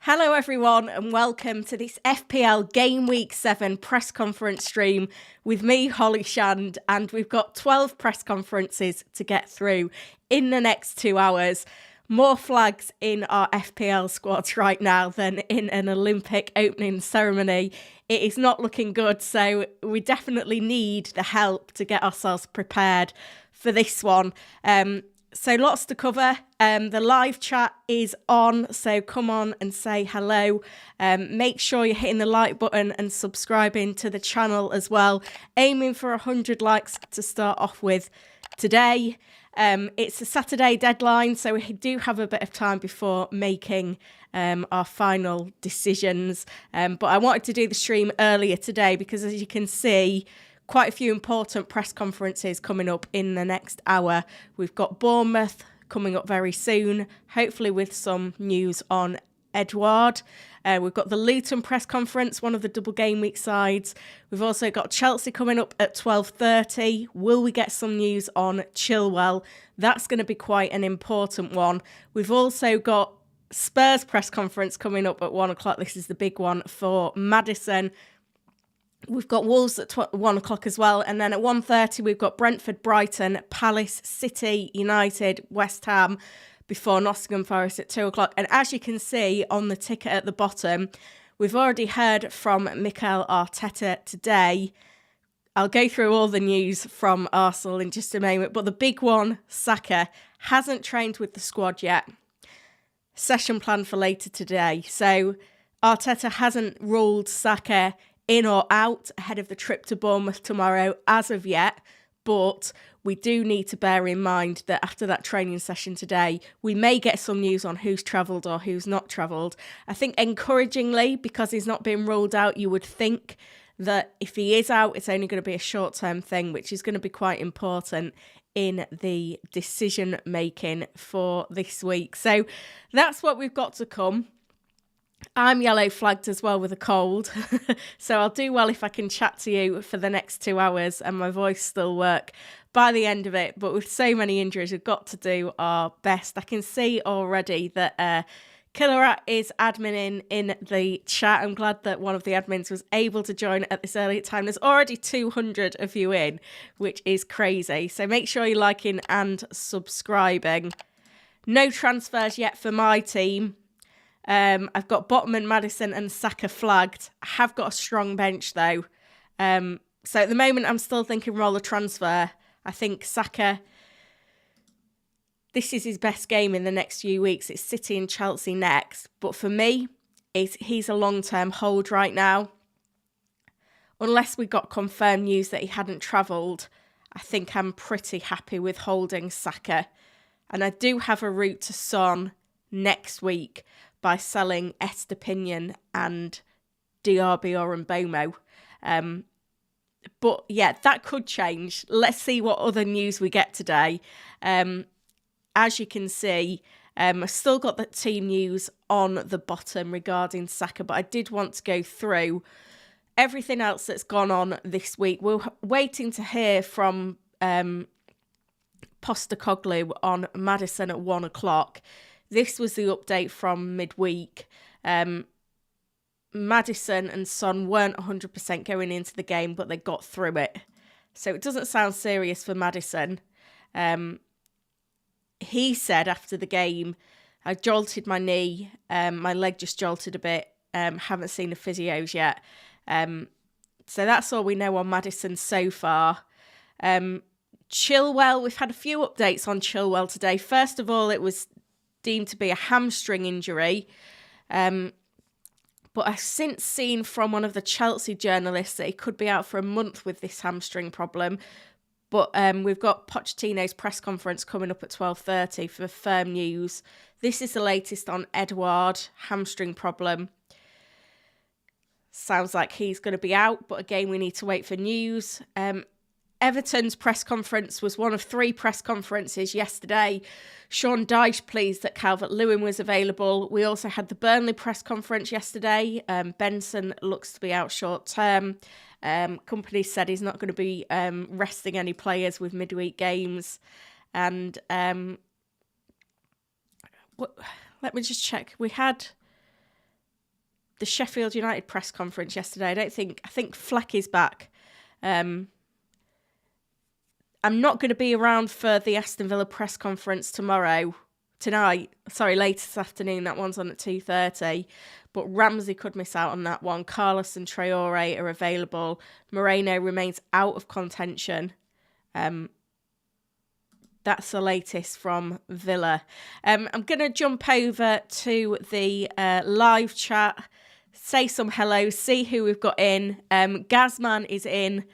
Hello everyone and welcome to this FPL Gameweek 7 press conference stream with me, Holly Shand, and we've got 12 press conferences to get through in the next 2 hours. More flags in our FPL squads right now than in an Olympic opening ceremony. It is not looking good, so we definitely need the help to get ourselves prepared for this one. So lots to cover. The live chat is on, so come on and say hello. Make sure you're hitting the like button and subscribing to the channel as well. Aiming for 100 likes to start off with today. It's a Saturday deadline, so we do have a bit of time before making our final decisions. But I wanted to do the stream earlier today because, as you can see, quite a few important press conferences coming up in the next hour. We've got Bournemouth coming up very soon, hopefully with some news on Edouard. We've got the Luton press conference, one of the double game week sides. We've also got Chelsea coming up at 12:30. Will we get some news on Chilwell? That's going to be quite an important one. We've also got Spurs press conference coming up at 1 o'clock. This is the big one for Maddison. We've got Wolves at 1 o'clock as well. And then at 1:30, we've got Brentford, Brighton, Palace, City, United, West Ham, before Nottingham Forest at 2 o'clock. And as you can see on the ticker at the bottom, we've already heard from Mikel Arteta today. I'll go through all the news from Arsenal in just a moment. But the big one, Saka, hasn't trained with the squad yet. Session planned for later today. So Arteta hasn't ruled Saka in or out ahead of the trip to Bournemouth tomorrow as of yet, but we do need to bear in mind that after that training session today, we may get some news on who's travelled or who's not travelled. I think encouragingly, because he's not been ruled out, you would think that if he is out, it's only going to be a short-term thing, which is going to be quite important in the decision-making for this week. So that's what we've got to come. I'm yellow flagged as well with a cold, so I'll do well if I can chat to you for the next 2 hours and my voice still work by the end of it. But with so many injuries, we've got to do our best. I can see already that Queyct is adminning in the chat. I'm glad that one of the admins was able to join at this early time. There's already 200 of you in, which is crazy. So make sure you're liking and subscribing. No transfers yet for my team. I've got Botman, Maddison and Saka flagged. I have got a strong bench though. So at the moment I'm still thinking roll a transfer. I think Saka, this is his best game in the next few weeks. It's City and Chelsea next. But for me, he's a long-term hold right now. Unless we got confirmed news that he hadn't travelled, I think I'm pretty happy with holding Saka. And I do have a route to Son next week by selling Estepinian and Diaby and Bomo. But yeah, that could change. Let's see what other news we get today. As you can see, I've still got the team news on the bottom regarding Saka, but I did want to go through everything else that's gone on this week. We're waiting to hear from Postecoglou on Maddison at 1 o'clock. This was the update from midweek. Maddison and Son weren't 100% going into the game, but they got through it. So it doesn't sound serious for Maddison. He said after the game, I jolted my knee. My leg just jolted a bit. Haven't seen the physios yet. So that's all we know on Maddison so far. Chilwell, we've had a few updates on Chilwell today. First of all, it was deemed to be a hamstring injury. But I've since seen from one of the Chelsea journalists that he could be out for a month with this hamstring problem. But we've got Pochettino's press conference coming up at 12:30 for firm news. This is the latest on Edouard, hamstring problem. Sounds like he's going to be out, but again, we need to wait for news. Everton's press conference was one of 3 press conferences yesterday. Sean Dyche pleased that Calvert-Lewin was available. We also had the Burnley press conference yesterday. Benson looks to be out short term. Company said he's not going to be resting any players with midweek games. And let me just check. We had the Sheffield United press conference yesterday. I think Fleck is back. I'm not going to be around for the Aston Villa press conference later this afternoon. That one's on at 2:30. But Ramsey could miss out on that one. Carlos and Traore are available. Moreno remains out of contention. That's the latest from Villa. I'm going to jump over to the live chat, say some hello, see who we've got in. Gazman is in.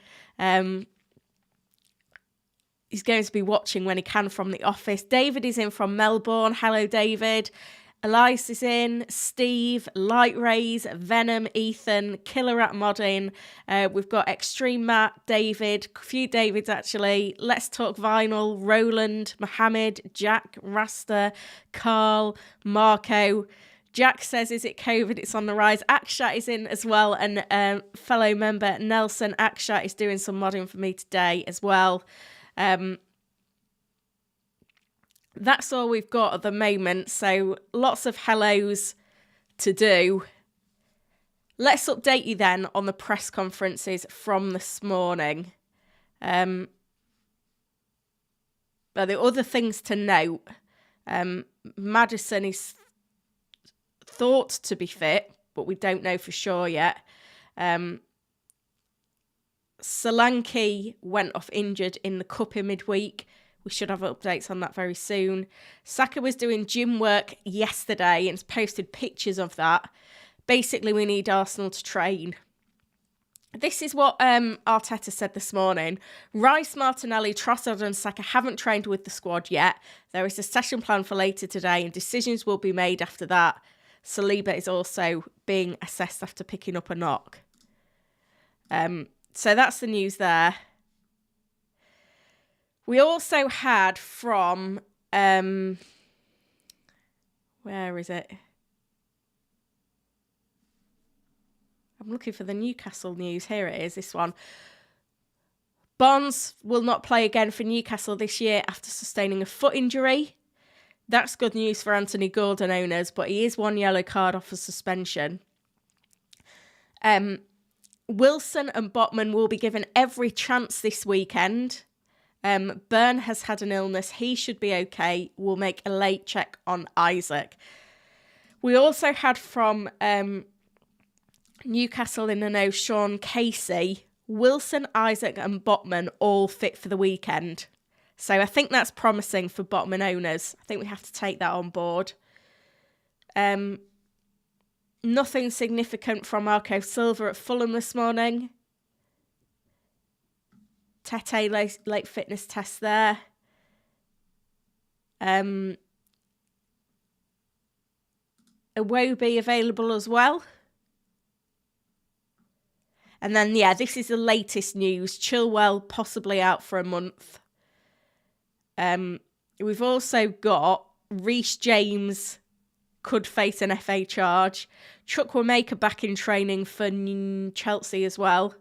He's going to be watching when he can from the office. David is in from Melbourne. Hello, David. Elias is in. Steve, Light Rays, Venom, Ethan, Killer at Modding. We've got Extreme Matt, David, a few Davids actually. Let's Talk Vinyl, Roland, Mohammed, Jack, Rasta, Carl, Marco. Jack says, is it COVID? It's on the rise. Akshat is in as well. And fellow member Nelson Akshat is doing some modding for me today as well. That's all we've got at the moment, so lots of hellos to do. Let's update you then on the press conferences from this morning. But the other things to note, Maddison is thought to be fit, but we don't know for sure yet. Solanke went off injured in the cup in midweek. We should have updates on that very soon. Saka was doing gym work yesterday and has posted pictures of that. Basically, we need Arsenal to train. This is what Arteta said this morning. Rice, Martinelli, Trossard and Saka haven't trained with the squad yet. There is a session planned for later today and decisions will be made after that. Saliba is also being assessed after picking up a knock. So that's the news there. We also had from, where is it? I'm looking for the Newcastle news. Here it is, this one. Barnes will not play again for Newcastle this year after sustaining a foot injury. That's good news for Anthony Gordon owners, but he is one yellow card off of suspension. Wilson and Botman will be given every chance this weekend. Byrne has had an illness. He should be okay. We'll make a late check on Isaac. We also had from Newcastle in the know, Sean Casey, Wilson, Isaac and Botman all fit for the weekend. So I think that's promising for Botman owners. I think we have to take that on board. Nothing significant from Marco Silva at Fulham this morning. Tete late fitness test there. Iwobi available as well. And then, this is the latest news. Chilwell possibly out for a month. We've also got Reece James could face an FA charge. Chukwuemeka back in training for Chelsea as well.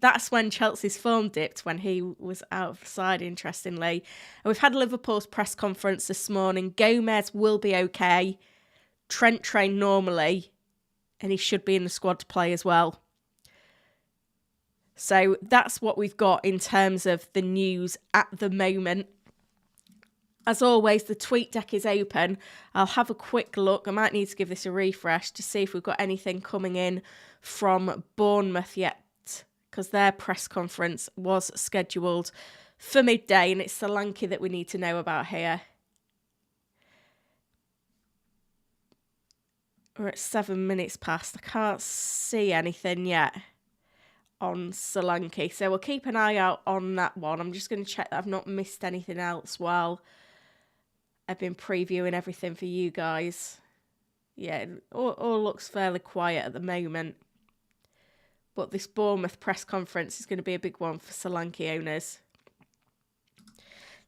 That's when Chelsea's form dipped, when he was out of the side, interestingly. And we've had Liverpool's press conference this morning. Gomez will be okay. Trent trained normally, and he should be in the squad to play as well. So that's what we've got in terms of the news at the moment. As always, the tweet deck is open. I'll have a quick look. I might need to give this a refresh to see if we've got anything coming in from Bournemouth yet, because their press conference was scheduled for midday, and it's Solanke that we need to know about here. We're at 7 minutes past. I can't see anything yet on Solanke, so we'll keep an eye out on that one. I'm just going to check that I've not missed anything else while I've been previewing everything for you guys. Yeah, all looks fairly quiet at the moment. But this Bournemouth press conference is going to be a big one for Solanke owners.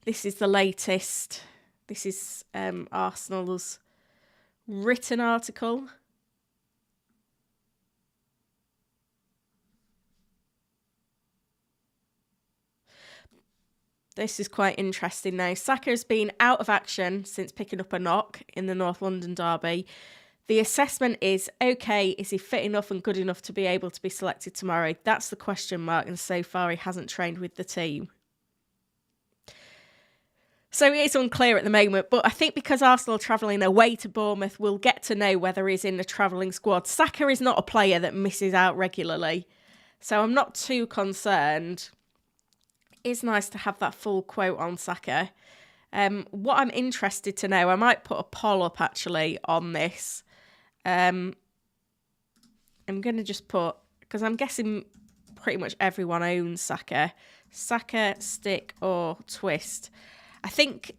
This is the latest. This is Arsenal's written article. This is quite interesting now. Saka has been out of action since picking up a knock in the North London derby. The assessment is, okay, is he fit enough and good enough to be able to be selected tomorrow? That's the question mark, and so far he hasn't trained with the team. So it is unclear at the moment, but I think because Arsenal are travelling away to Bournemouth, we'll get to know whether he's in the travelling squad. Saka is not a player that misses out regularly, so I'm not too concerned. It's nice to have that full quote on Saka. What I'm interested to know, I might put a poll up actually on this. I'm going to just put, because I'm guessing pretty much everyone owns Saka. Saka, stick or twist. I think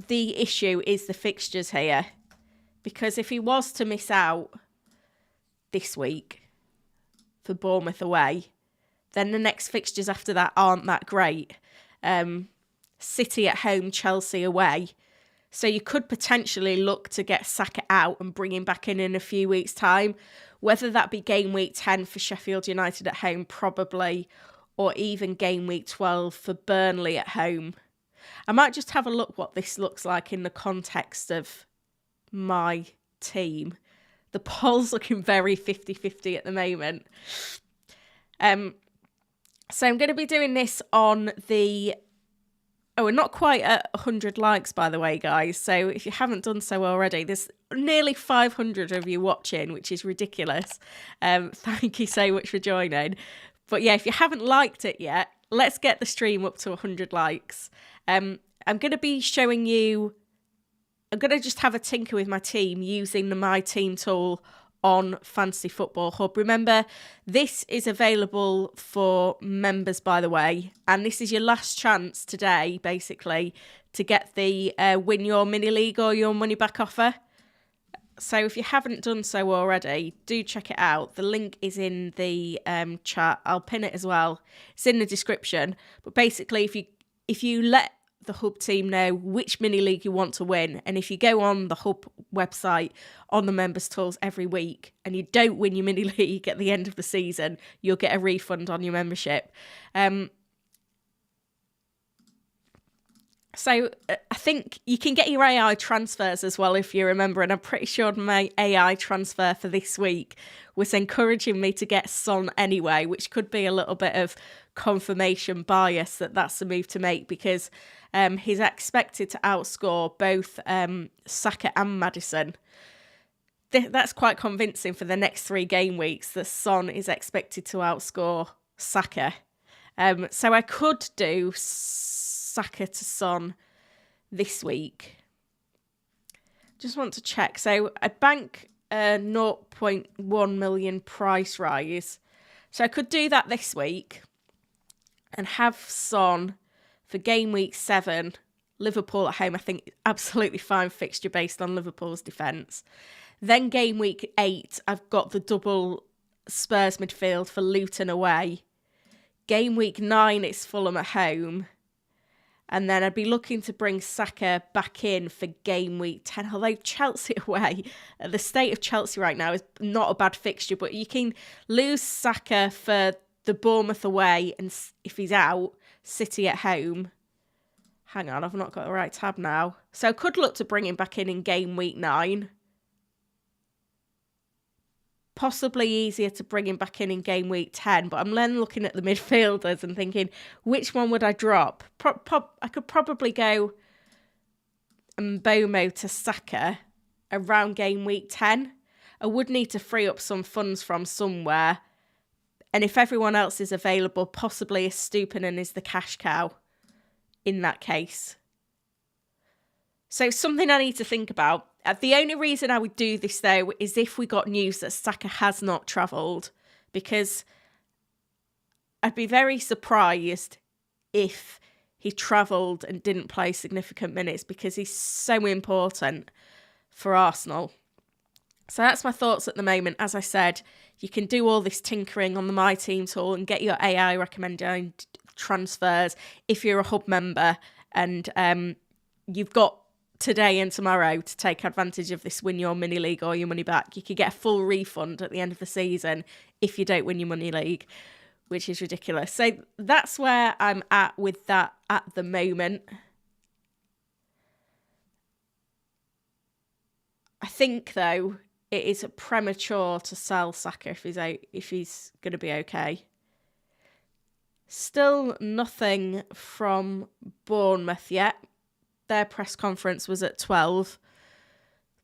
the issue is the fixtures here. Because if he was to miss out this week for Bournemouth away, then the next fixtures after that aren't that great. City at home, Chelsea away. So you could potentially look to get Saka out and bring him back in a few weeks' time. Whether that be game week 10 for Sheffield United at home, probably, or even game week 12 for Burnley at home. I might just have a look what this looks like in the context of my team. The poll's looking very 50-50 at the moment. So I'm going to be doing this on the... Oh, we're not quite at 100 likes, by the way, guys. So if you haven't done so already, there's nearly 500 of you watching, which is ridiculous. Thank you so much for joining. But yeah, if you haven't liked it yet, let's get the stream up to 100 likes. I'm going to be showing you... I'm going to just have a tinker with my team using the My Team tool on Fantasy Football Hub. Remember, this is available for members, by the way, and this is your last chance today, basically, to get the win your mini league or your money back offer. So if you haven't done so already, do check it out. The link is in the chat. I'll pin it as well. It's in the description. But basically, if you let the Hub team know which mini league you want to win, and if you go on the Hub website on the members tools every week and you don't win your mini league at the end of the season, you'll get a refund on your membership. So I think you can get your AI transfers as well, if you remember, and I'm pretty sure my AI transfer for this week was encouraging me to get Son anyway, which could be a little bit of confirmation bias that that's the move to make, because he's expected to outscore both Saka and Maddison. That's quite convincing for the next 3 game weeks, that Son is expected to outscore Saka. So I could do Saka to Son this week. Just want to check. So I bank a 0.1 million price rise. So I could do that this week and have Son for game week 7, Liverpool at home. I think absolutely fine fixture based on Liverpool's defence. Then game week 8, I've got the double Spurs midfield for Luton away. Game week 9, it's Fulham at home. And then I'd be looking to bring Saka back in for game week 10. Although Chelsea away, the state of Chelsea right now is not a bad fixture. But you can lose Saka for the Bournemouth away, and if he's out, City at home. Hang on, I've not got the right tab now. So I could look to bring him back in game week 9. Possibly easier to bring him back in game week 10, but I'm then looking at the midfielders and thinking, which one would I drop? I could probably go Mbomo to Saka around game week 10. I would need to free up some funds from somewhere, and if everyone else is available, possibly a Stupinan is the cash cow in that case. So something I need to think about. The only reason I would do this, though, is if we got news that Saka has not travelled, because I'd be very surprised if he travelled and didn't play significant minutes, because he's so important for Arsenal. So that's my thoughts at the moment. As I said, you can do all this tinkering on the My Team tool and get your AI recommended transfers if you're a Hub member, and you've got today and tomorrow to take advantage of this win your mini league or your money back. You could get a full refund at the end of the season if you don't win your money league, which is ridiculous. So that's where I'm at with that at the moment. I think, though, it is premature to sell Saka if he's going to be okay. Still nothing from Bournemouth yet. Their press conference was at 12.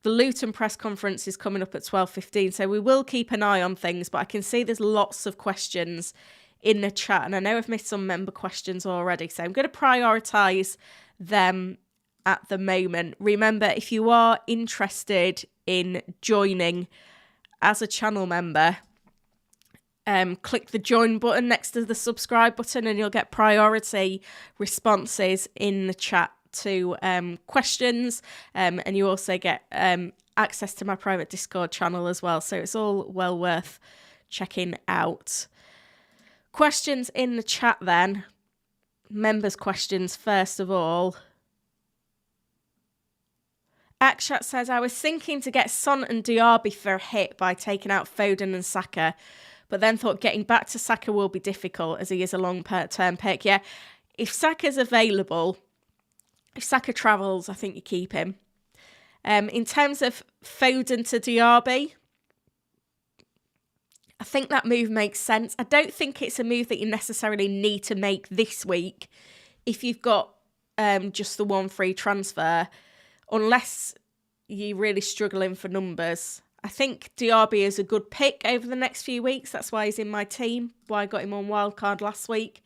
The Luton press conference is coming up at 12:15, so we will keep an eye on things, but I can see there's lots of questions in the chat, and I know I've missed some member questions already, so I'm going to prioritise them at the moment. Remember, if you are interested in joining as a channel member, click the join button next to the subscribe button and you'll get priority responses in the chat to questions, and you also get access to my private Discord channel as well, so it's all well worth checking out. Questions in the chat then. Members' questions first of all. Akshat says, I was thinking to get Son and Diaby for a hit by taking out Foden and Saka, but then thought getting back to Saka will be difficult as he is a long-term pick. Yeah, if Saka's available, if Saka travels, I think you keep him. In terms of Foden to Diaby, I think that move makes sense. I don't think it's a move that you necessarily need to make this week if you've got just the one free transfer, unless you're really struggling for numbers. I think Diaby is a good pick over the next few weeks. That's why he's in my team, why I got him on wildcard last week.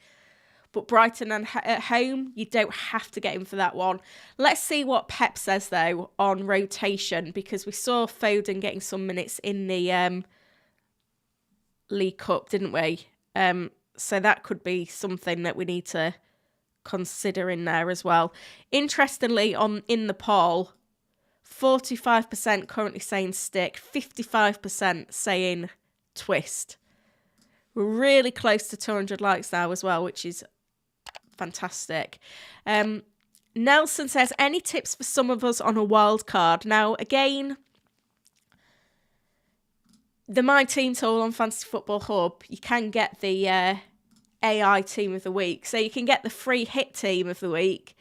But Brighton and at home, you don't have to get him for that one. Let's see what Pep says, though, on rotation, because we saw Foden getting some minutes in the League Cup, didn't we? So that could be something that we need to consider in there as well. Interestingly, in the poll, 45% currently saying stick, 55% saying twist. We're really close to 200 likes now as well, which is fantastic. Nelson says, any tips for some of us on a wild card? Now, again, the My Team tool on Fantasy Football Hub, you can get the AI Team of the Week. So you can get the free hit Team of the Week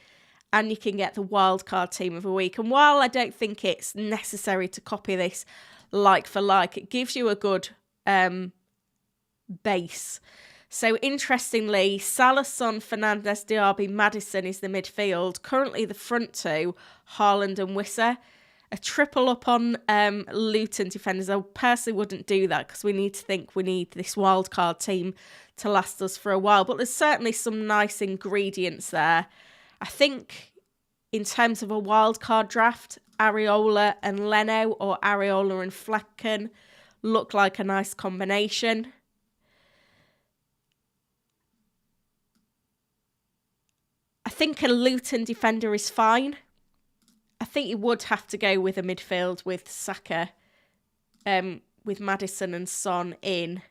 and you can get the wildcard Team of the Week. And while I don't think it's necessary to copy this like for like, it gives you a good base. So interestingly, Salah, Son, Fernandes, Diaby, Maddison is the midfield. Currently the front two, Haaland and Wissa. A triple up on Luton defenders. I personally wouldn't do that because we need this wildcard team to last us for a while. But there's certainly some nice ingredients there. I think in terms of a wildcard draft, Areola and Leno or Areola and Flecken look like a nice combination. I think a Luton defender is fine. I think you would have to go with a midfield with Saka, with Maddison and Son in.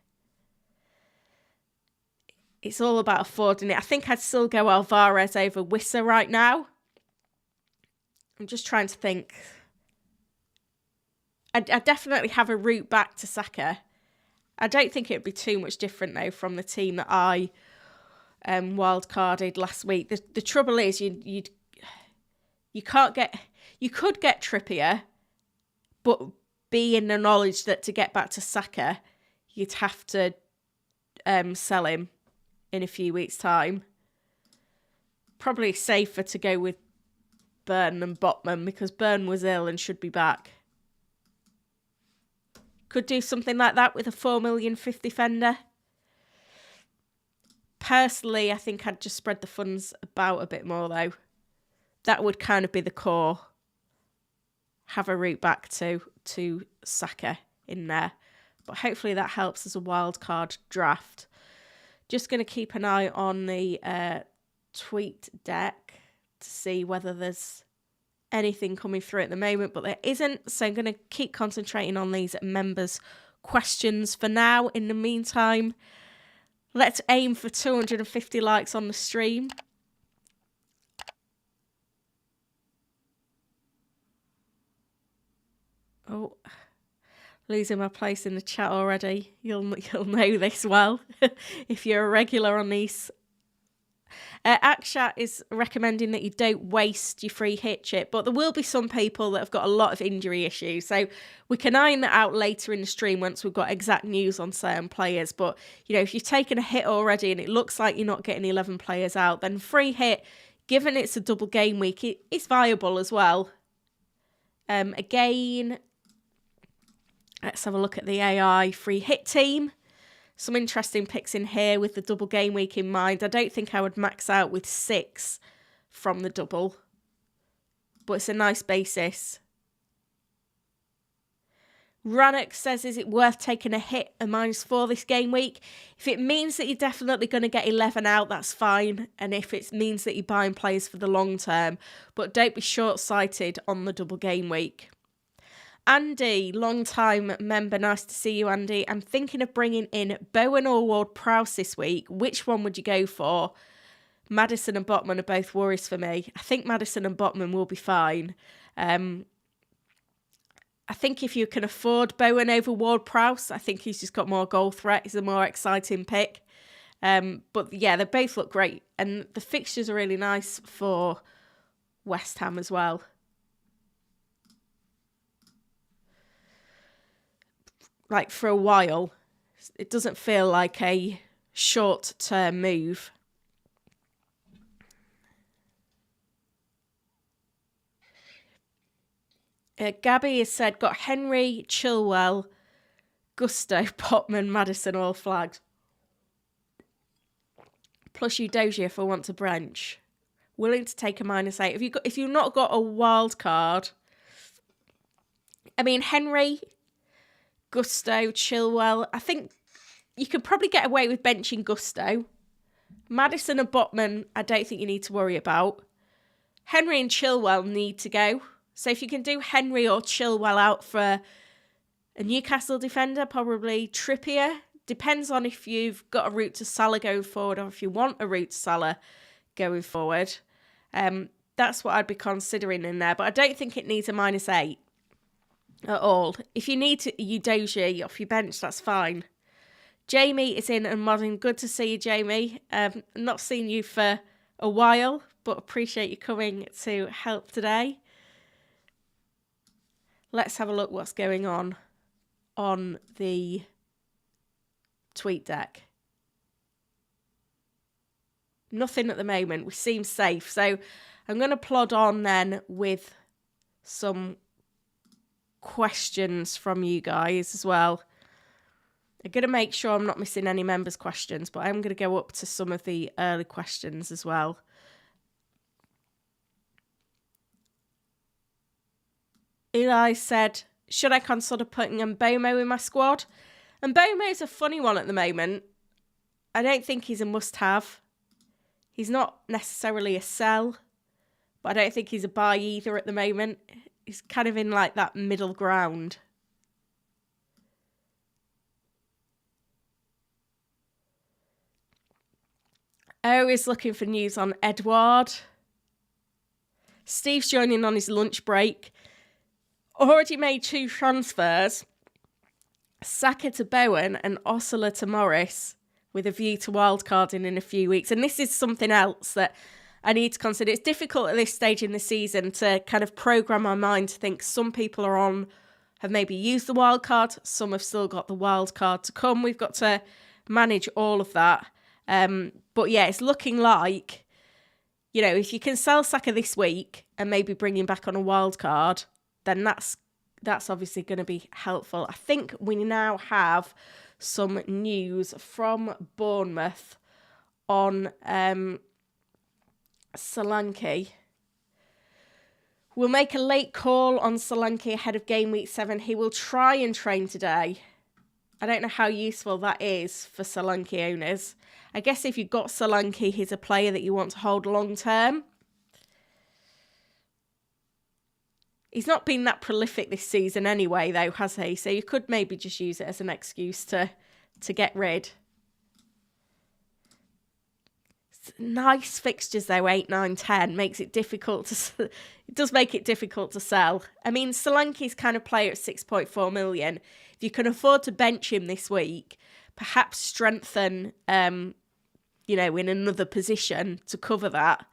It's all about affording it. I think I'd still go Alvarez over Wissa right now. I'm just trying to think. I definitely have a route back to Saka. I don't think it would be too much different, though, from the team that I wildcarded last week. The trouble is you can't get... You could get Trippier, but be in the knowledge that to get back to Saka, you'd have to sell him in a few weeks' time. Probably safer to go with Burn and Botman because Burn was ill and should be back. Could do something like that with a 4 million fifth defender. Personally, I think I'd just spread the funds about a bit more, though. That would kind of be the core. Have a route back to Saka in there. But hopefully that helps as a wild card draft. Just going to keep an eye on the tweet deck to see whether there's anything coming through at the moment, but there isn't. So I'm going to keep concentrating on these members' questions for now. In the meantime, let's aim for 250 likes on the stream. Oh, losing my place in the chat already. You'll know this well if you're a regular on these Akshat is recommending that you don't waste your free hit chip, but there will be some people that have got a lot of injury issues. So we can iron that out later in the stream once we've got exact news on certain players. But, if you've taken a hit already and it looks like you're not getting 11 players out, then free hit, given it's a double game week, it's viable as well. Again, let's have a look at the AI free hit team. Some interesting picks in here with the double game week in mind. I don't think I would max out with 6 from the double, but it's a nice basis. Rannock says, is it worth taking a hit, a -4 this game week? If it means that you're definitely going to get 11 out, that's fine. And if it means that you're buying players for the long term, but don't be short-sighted on the double game week. Andy, long-time member, nice to see you, Andy. I'm thinking of bringing in Bowen or Ward-Prowse this week. Which one would you go for? Maddison and Botman are both worries for me. I think Maddison and Botman will be fine. I think if you can afford Bowen over Ward-Prowse, I think he's just got more goal threat. He's a more exciting pick. But yeah, they both look great. And the fixtures are really nice for West Ham as well. Like for a while, it doesn't feel like a short-term move. Gabby has said, got Henry, Chilwell, Gusto, Potman, Maddison all flagged. Plus Udogia if I want to branch. Willing to take a -8. If you've not got a wild card, I mean, Henry, Gusto, Chilwell, I think you could probably get away with benching Gusto. Maddison and Botman, I don't think you need to worry about. Henry and Chilwell need to go. So if you can do Henry or Chilwell out for a Newcastle defender, probably Trippier. Depends on if you've got a route to Salah going forward or if you want a route to Salah going forward. That's what I'd be considering in there. But I don't think it needs a -8 at all. If you need to Udogia off your bench, that's fine. Jamie is in and modding. Good to see you, Jamie. Not seen you for a while, but appreciate you coming to help today. Let's have a look what's going on the tweet deck. Nothing at the moment. We seem safe. So I'm going to plod on then with some questions from you guys as well. I'm going to make sure I'm not missing any members' questions, but I'm going to go up to some of the early questions as well. Eli said, should I consider putting Mbomo in my squad? Mbomo's a funny one at the moment. I don't think he's a must-have. He's not necessarily a sell, but I don't think he's a buy either at the moment. He's kind of in like that middle ground. Oh, he's looking for news on Edouard. Steve's joining on his lunch break. Already made 2 transfers. Saka to Bowen and Osler to Morris with a view to wildcarding in a few weeks. And this is something else that I need to consider. It's difficult at this stage in the season to kind of program my mind to think some people have maybe used the wildcard. Some have still got the wildcard to come. We've got to manage all of that. But yeah, it's looking like, if you can sell Saka this week and maybe bring him back on a wildcard, then that's obviously going to be helpful. I think we now have some news from Bournemouth on Solanke. We'll make a late call on Solanke ahead of Game Week 7. He will try and train today. I don't know how useful that is for Solanke owners. I guess if you've got Solanke, he's a player that you want to hold long term. He's not been that prolific this season anyway, though, has he? So you could maybe just use it as an excuse to get rid. Nice fixtures, though, 8, 9, 10. Makes it difficult it does make it difficult to sell. I mean, Solanke's kind of player at 6.4 million. If you can afford to bench him this week, perhaps strengthen in another position to cover that.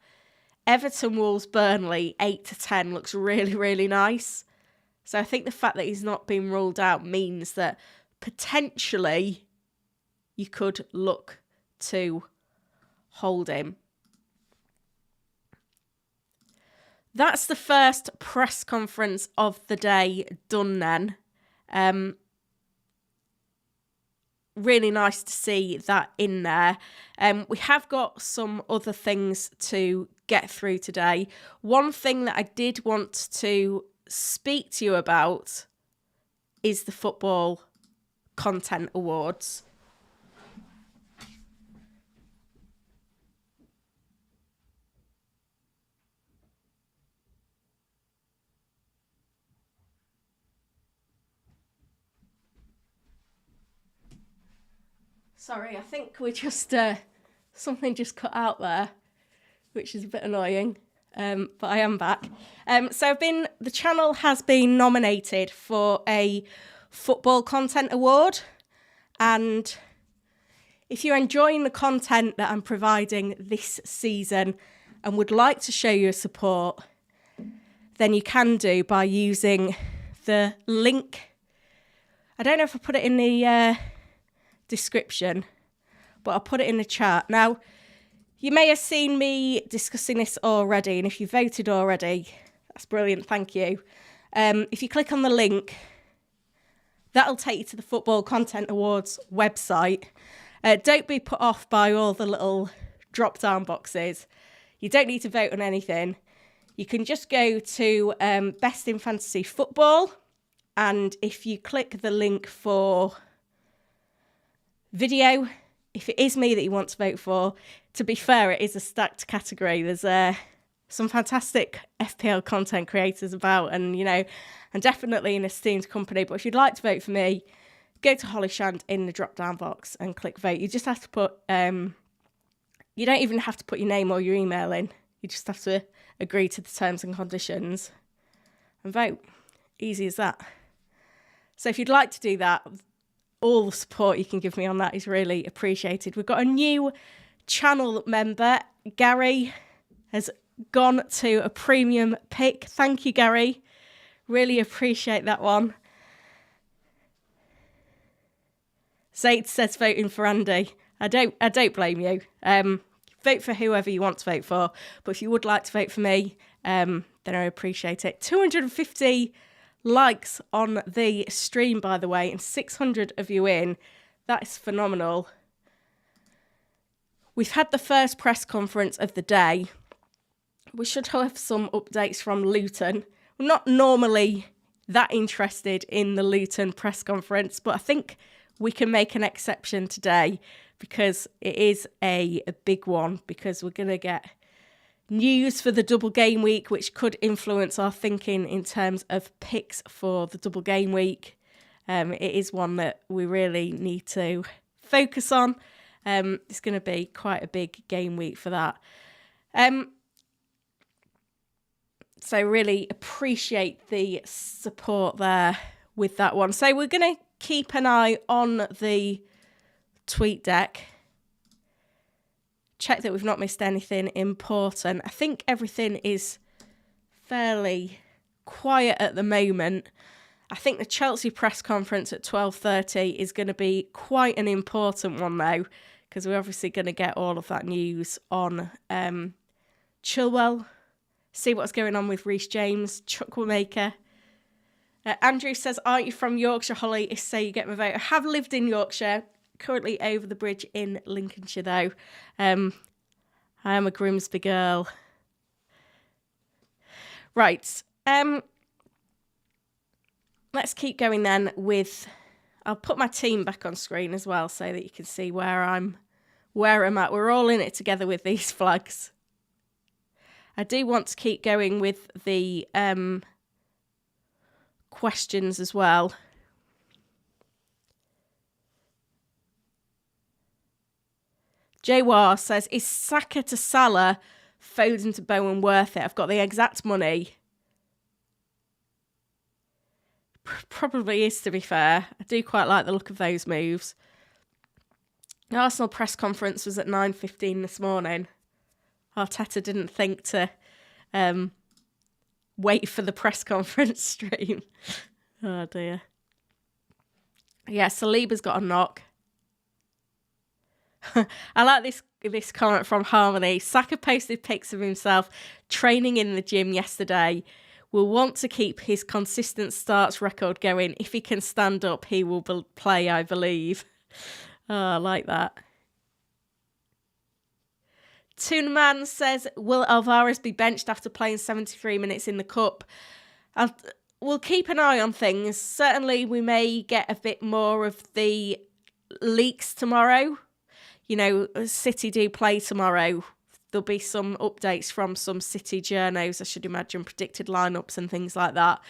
Everton, Wolves, Burnley, 8-10 looks really, really nice. So I think the fact that he's not been ruled out means that potentially you could look to hold him. That's the first press conference of the day done then. Really nice to see that in there. We have got some other things to get through today. One thing that I did want to speak to you about is the Football Content Awards. Sorry, I think we just something just cut out there, which is a bit annoying. But I am back. So the channel has been nominated for a Football Content Award, and if you're enjoying the content that I'm providing this season and would like to show your support, then you can do by using the link. I don't know if I put it in the description, but I'll put it in the chat. Now, you may have seen me discussing this already, and if you voted already, that's brilliant, thank you. If you click on the link, that'll take you to the Football Content Awards website. Don't be put off by all the little drop-down boxes. You don't need to vote on anything. You can just go to Best in Fantasy Football, and if you click the link for video, if it is me that you want to vote for, to be fair, it is a stacked category. There's some fantastic FPL content creators about, and I'm definitely an esteemed company. But if you'd like to vote for me, go to Holly Shand in the drop-down box and click vote. You just have to put, you don't even have to put your name or your email in. You just have to agree to the terms and conditions and vote. Easy as that. So if you'd like to do that, all the support you can give me on that is really appreciated. We've got a new channel member. Gary has gone to a premium pick. Thank you, Gary. Really appreciate that one. Zaid says voting for Andy. I don't blame you. Vote for whoever you want to vote for. But if you would like to vote for me, then I appreciate it. 250 likes on the stream, by the way, and 600 of you in. That is phenomenal. We've had the first press conference of the day. We should have some updates from Luton. We're not normally that interested in the Luton press conference, but I think we can make an exception today because it is a big one, because we're going to get news for the double game week, which could influence our thinking in terms of picks for the double game week. It is one that we really need to focus on. It's going to be quite a big game week for that. So really appreciate the support there with that one. So we're going to keep an eye on the tweet deck. Check that we've not missed anything important. I think everything is fairly quiet at the moment. I think the Chelsea press conference at 12:30 is going to be quite an important one, though, because we're obviously going to get all of that news on Chilwell, see what's going on with Reece James, Chukwuemeka. Andrew says, aren't you from Yorkshire, Holly? If so, you get my vote. I have lived in Yorkshire, currently over the bridge in Lincolnshire, though. I am a Grimsby girl. Right. Let's keep going then with... I'll put my team back on screen as well so that you can see where I'm at. We're all in it together with these flags. I do want to keep going with the questions as well. Jawar says, is Saka to Salah, Foden to Bowen worth it? I've got the exact money. Probably is, to be fair. I do quite like the look of those moves. The Arsenal press conference was at 9:15 this morning. Arteta didn't think to wait for the press conference stream. Oh dear. Yeah, Saliba's got a knock. I like this comment from Harmony. Saka posted pics of himself training in the gym yesterday. Will want to keep his consistent starts record going. If he can stand up, he will play, I believe. Oh, I like that. Toonman says, will Alvarez be benched after playing 73 minutes in the Cup? We'll keep an eye on things. Certainly, we may get a bit more of the leaks tomorrow. You know, City do play tomorrow. There'll be some updates from some City journos, I should imagine, predicted lineups and things like that.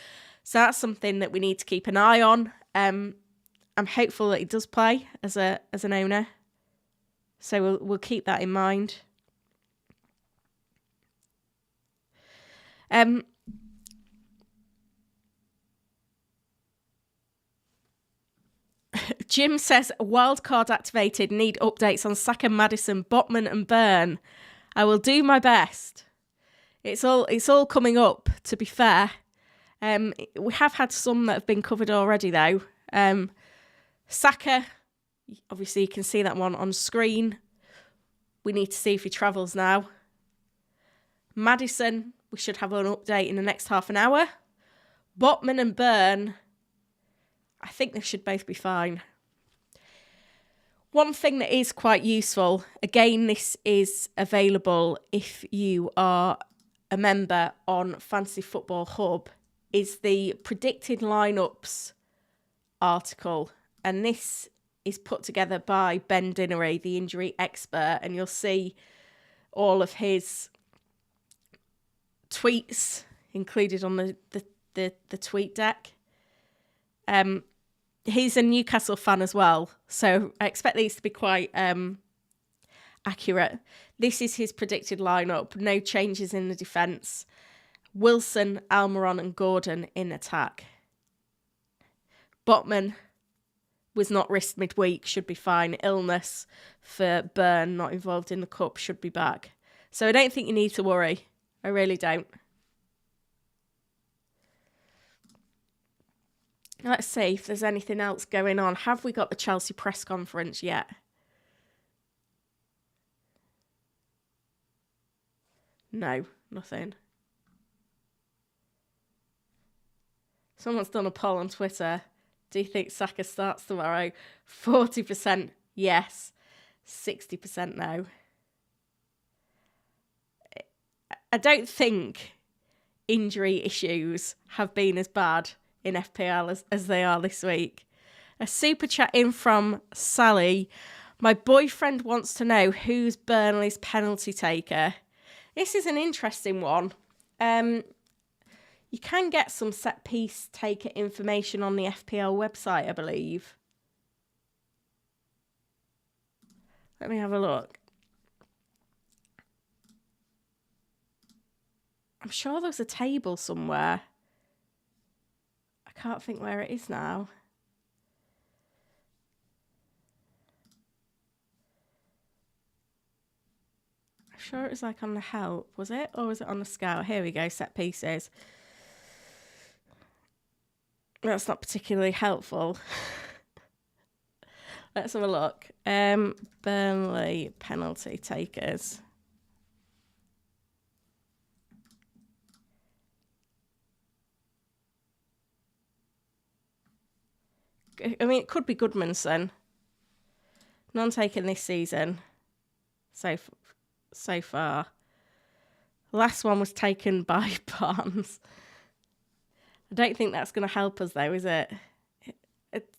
So that's something that we need to keep an eye on. I'm hopeful that he does play as an owner. So we'll keep that in mind. Jim says, wildcard activated, need updates on Saka, Maddison, Botman and Burn. I will do my best. It's all coming up, to be fair. We have had some that have been covered already, though. Saka, obviously you can see that one on screen. We need to see if he travels now. Maddison, we should have an update in the next half an hour. Botman and Burn, I think they should both be fine. One thing that is quite useful, again, this is available if you are a member on Fantasy Football Hub, is the predicted lineups article. And this is put together by Ben Dinnery, the injury expert, and you'll see all of his tweets included on the tweet deck. He's a Newcastle fan as well, so I expect these to be quite accurate. This is his predicted lineup. No changes in the defence. Wilson, Almiron and Gordon in attack. Botman was not risked midweek, should be fine. Illness for Burn, not involved in the Cup, should be back. So I don't think you need to worry. I really don't. Let's see if there's anything else going on. Have we got the Chelsea press conference yet? No, nothing. Someone's done a poll on Twitter. Do you think Saka starts tomorrow? 40% yes, 60% no. I don't think injury issues have been as bad in FPL as they are this week. A super chat in from Sally. My boyfriend wants to know who's Burnley's penalty taker. This is an interesting one. You can get some set piece taker information on the FPL website, I believe. Let me have a look. I'm sure there's a table somewhere. I can't think where it is now. I'm sure it was like on the help, was it? Or was it on the scout? Here we go, set pieces. That's not particularly helpful. Let's have a look. Burnley penalty takers. I mean, it could be Goodmanson. None taken this season. So far. Last one was taken by Barnes. I don't think that's going to help us, though, is it?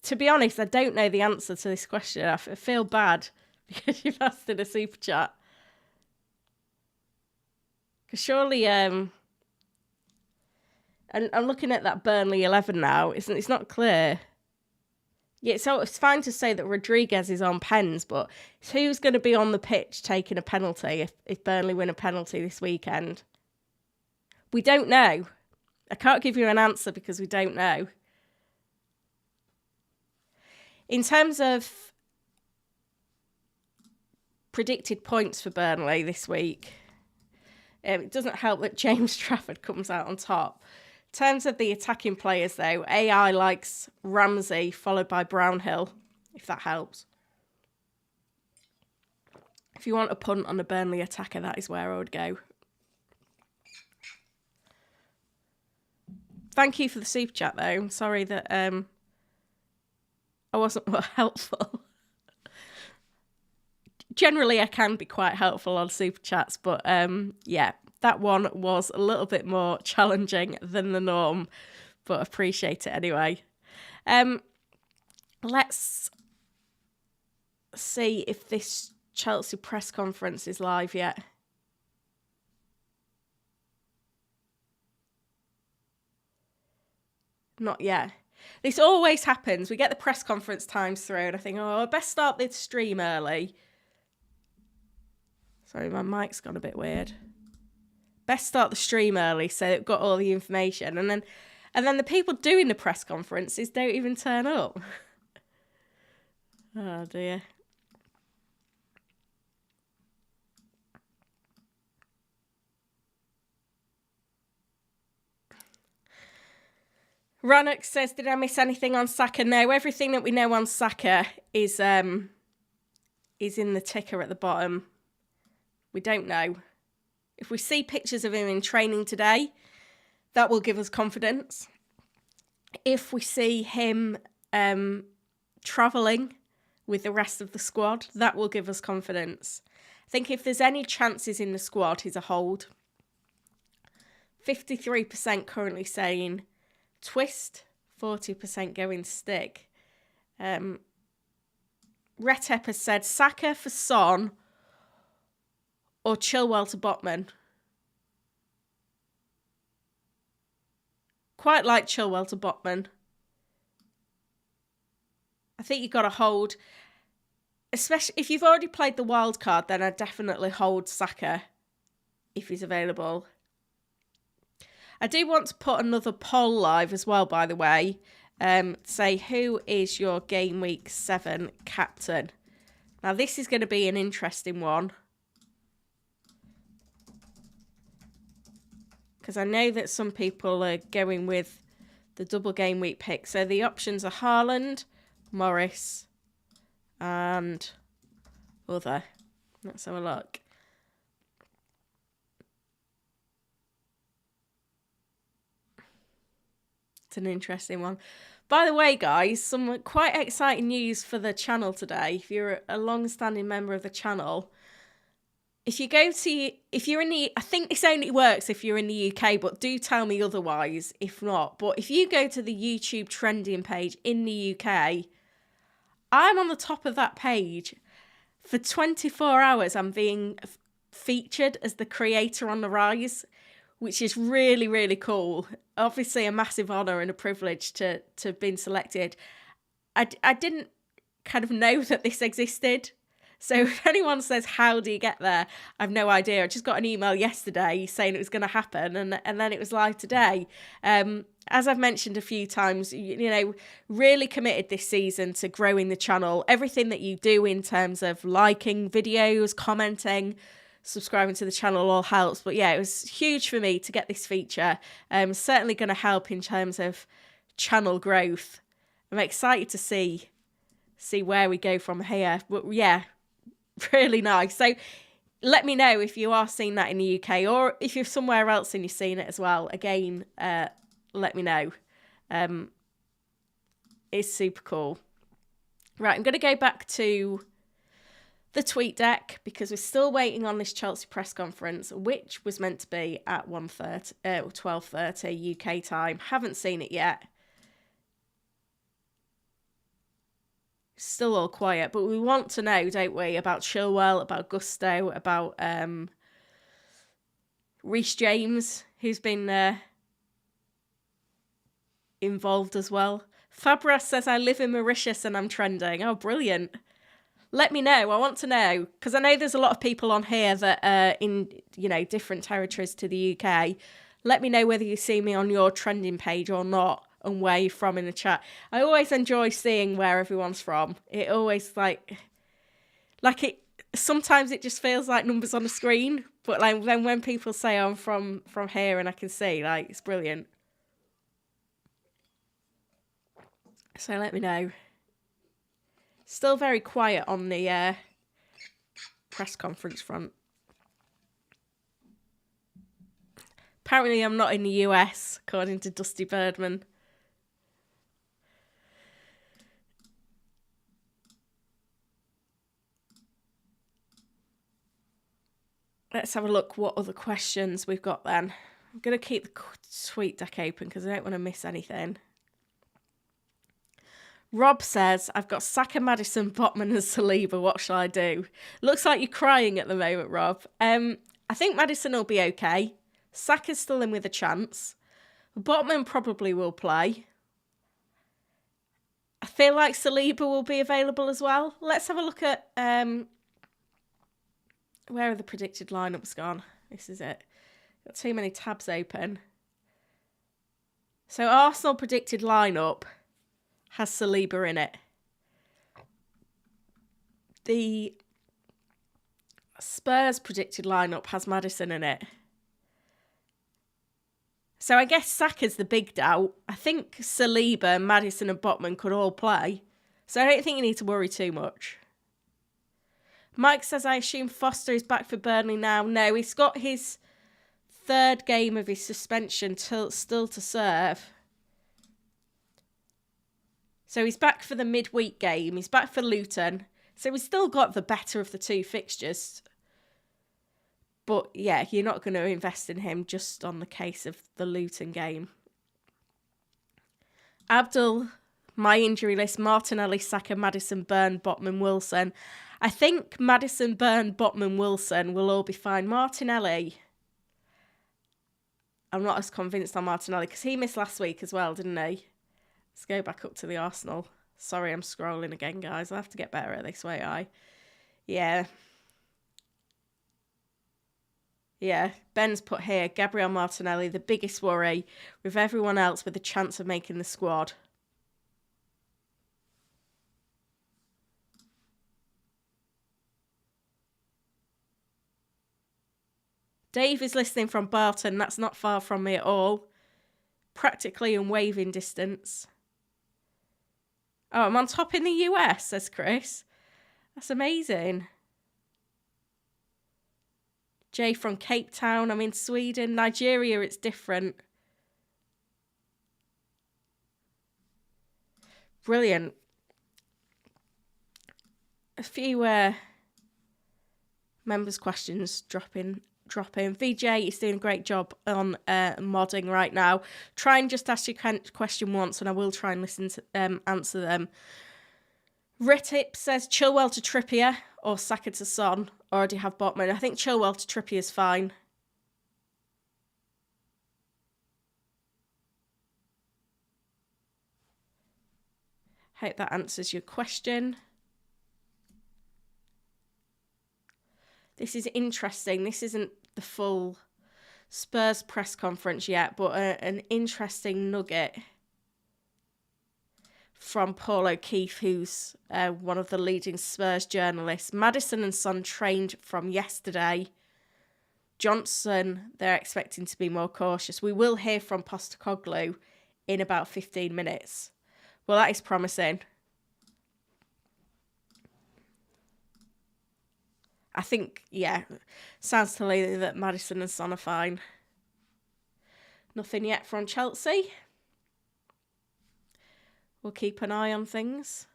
To be honest, I don't know the answer to this question. I feel bad because you've asked in a super chat. Because surely, and I'm looking at that Burnley 11 now. It's not clear. Yeah, so it's fine to say that Rodriguez is on pens, but who's going to be on the pitch taking a penalty if Burnley win a penalty this weekend? We don't know. I can't give you an answer because we don't know. In terms of predicted points for Burnley this week. It doesn't help that James Trafford comes out on top. In terms of the attacking players, though, AI likes Ramsey, followed by Brownhill, if that helps. If you want a punt on a Burnley attacker, that is where I would go. Thank you for the super chat, though. I'm sorry that I wasn't more helpful. Generally, I can be quite helpful on super chats, but yeah, that one was a little bit more challenging than the norm, but appreciate it anyway. Let's see if this Chelsea press conference is live yet. Not yet. This always happens. We get the press conference times through and I think, oh, I best start the stream early. Sorry, my mic's gone a bit weird. Best start the stream early so they've got all the information. And then the people doing the press conferences don't even turn up. Oh, dear. Rannox says, did I miss anything on Saka? No, everything that we know on Saka is in the ticker at the bottom. We don't know. If we see pictures of him in training today, that will give us confidence. If we see him travelling with the rest of the squad, that will give us confidence. I think if there's any chances in the squad, he's a hold. 53% currently saying twist, 40% going stick. Retep has said Saka for Son or Chilwell to Botman. Quite like Chilwell to Botman. I think you've got to hold, especially if you've already played the wild card, then I'd definitely hold Saka if he's available. I do want to put another poll live as well, by the way. Say, who is your Game Week 7 captain? Now, this is going to be an interesting one. Because I know that some people are going with the double Game Week pick. So the options are Haaland, Morris, and other. Let's have a look. It's an interesting one. By the way, guys, some quite exciting news for the channel today. If you're a long-standing member of the channel, if you're in the, I think this only works if you're in the UK, but do tell me otherwise if not. But if you go to the YouTube trending page in the UK, I'm on the top of that page. For 24 hours, I'm being featured as the creator on the rise, which is really, really cool. Obviously a massive honour and a privilege to have been selected. I didn't kind of know that this existed. So if anyone says, how do you get there? I have no idea. I just got an email yesterday saying it was going to happen and then it was live today. As I've mentioned a few times, you know, really committed this season to growing the channel. Everything that you do in terms of liking videos, commenting, subscribing to the channel all helps. But yeah, it was huge for me to get this feature. Certainly going to help in terms of channel growth. I'm excited to see where we go from here. But yeah, really nice. So let me know if you are seeing that in the UK or if you're somewhere else and you're seeing it as well. Again, let me know. It's super cool. Right, I'm going to go back to the tweet deck because we're still waiting on this Chelsea press conference, which was meant to be at 12:30 UK time. Haven't seen it yet. Still all quiet, but we want to know, don't we, about Chilwell, about Gusto, about Reece James, who's been involved as well. Fabra says, I live in Mauritius and I'm trending. Oh, brilliant. Let me know. I want to know, because I know there's a lot of people on here that are in, you know, different territories to the UK. Let me know whether you see me on your trending page or not and where you're from in the chat. I always enjoy seeing where everyone's from. It always sometimes it just feels like numbers on a screen, but like then when people say I'm from here and I can see, like, it's brilliant. So let me know. Still very quiet on the press conference front. Apparently I'm not in the US, according to Dusty Birdman. Let's have a look what other questions we've got then. I'm going to keep the tweet deck open because I don't want to miss anything. Rob says, I've got Saka, Maddison, Botman and Saliba. What shall I do? Looks like you're crying at the moment, Rob. I think Maddison will be okay. Saka's still in with a chance. Botman probably will play. I feel like Saliba will be available as well. Let's have a look at... where are the predicted lineups gone? This is it. Got too many tabs open. So Arsenal predicted lineup has Saliba in it. The Spurs predicted lineup has Maddison in it. So I guess Saka's the big doubt. I think Saliba, Maddison and Botman could all play. So I don't think you need to worry too much. Mike says, I assume Foster is back for Burnley now. No, he's got his third game of his suspension still to serve. So he's back for the midweek game. He's back for Luton. So he's still got the better of the two fixtures. But yeah, you're not going to invest in him just on the case of the Luton game. Abdul, my injury list, Martinelli, Saka, Maddison, Burn, Botman, Wilson. I think Maddison, Burn, Botman, Wilson will all be fine. Martinelli, I'm not as convinced on Martinelli because he missed last week as well, didn't he? Let's go back up to the Arsenal. Sorry, I'm scrolling again, guys. I'll have to get better at this, won't I? Yeah. Yeah, Ben's put here, Gabriel Martinelli, the biggest worry, with everyone else with a chance of making the squad. Dave is listening from Barton. That's not far from me at all. Practically in waving distance. Oh, I'm on top in the US, says Chris. That's amazing. Jay from Cape Town. I'm in Sweden. Nigeria, it's different. Brilliant. A few members' questions drop in. VJ is doing a great job on modding right now. Try and just ask your question once and I will try and listen to answer them. Ritip says Chilwell to Trippier or Saka to Son. Already have Botman. I think Chilwell to Trippier is fine. Hope that answers your question. This is interesting. This isn't the full Spurs press conference yet, but an interesting nugget from Paul O'Keefe, who's one of the leading Spurs journalists. Maddison and Son trained from yesterday. Johnson, they're expecting to be more cautious. We will hear from Postecoglou in about 15 minutes. Well, that is promising. I think, yeah, sounds to me that Maddison and Son are fine. Nothing yet from Chelsea. We'll keep an eye on things.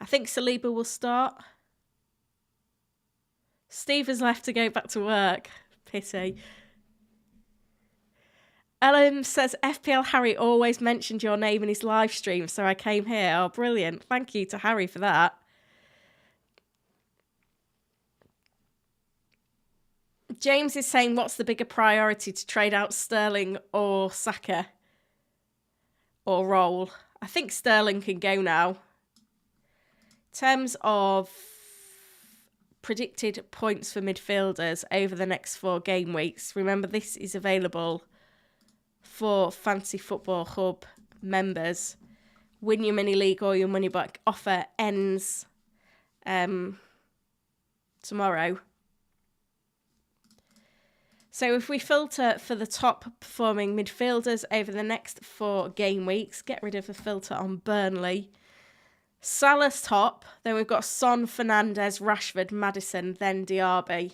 I think Saliba will start. Steve has left to go back to work. Pity. Ellen says, FPL Harry always mentioned your name in his live stream, so I came here. Oh, brilliant. Thank you to Harry for that. James is saying, what's the bigger priority, to trade out Sterling or Saka? Or roll? I think Sterling can go now. In terms of predicted points for midfielders over the next 4 game weeks, remember this is available for Fantasy Football Hub members. Win Your Mini League or Your Money Back offer ends tomorrow. So if we filter for the top performing midfielders over the next 4 game weeks, get rid of the filter on Burnley. Salah's top, then we've got Son, Fernandes, Rashford, Maddison, then Diaby.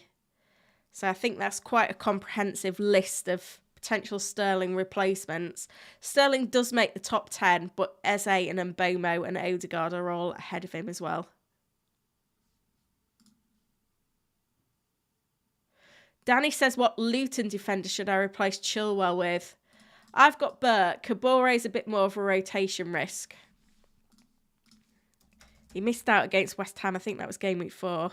So I think that's quite a comprehensive list of potential Sterling replacements. Sterling does make the top 10, but Eze and Mbomo and Odegaard are all ahead of him as well. Danny says, what Luton defender should I replace Chilwell with? I've got Burt. Kabore's a bit more of a rotation risk. He missed out against West Ham. I think that was game week 4.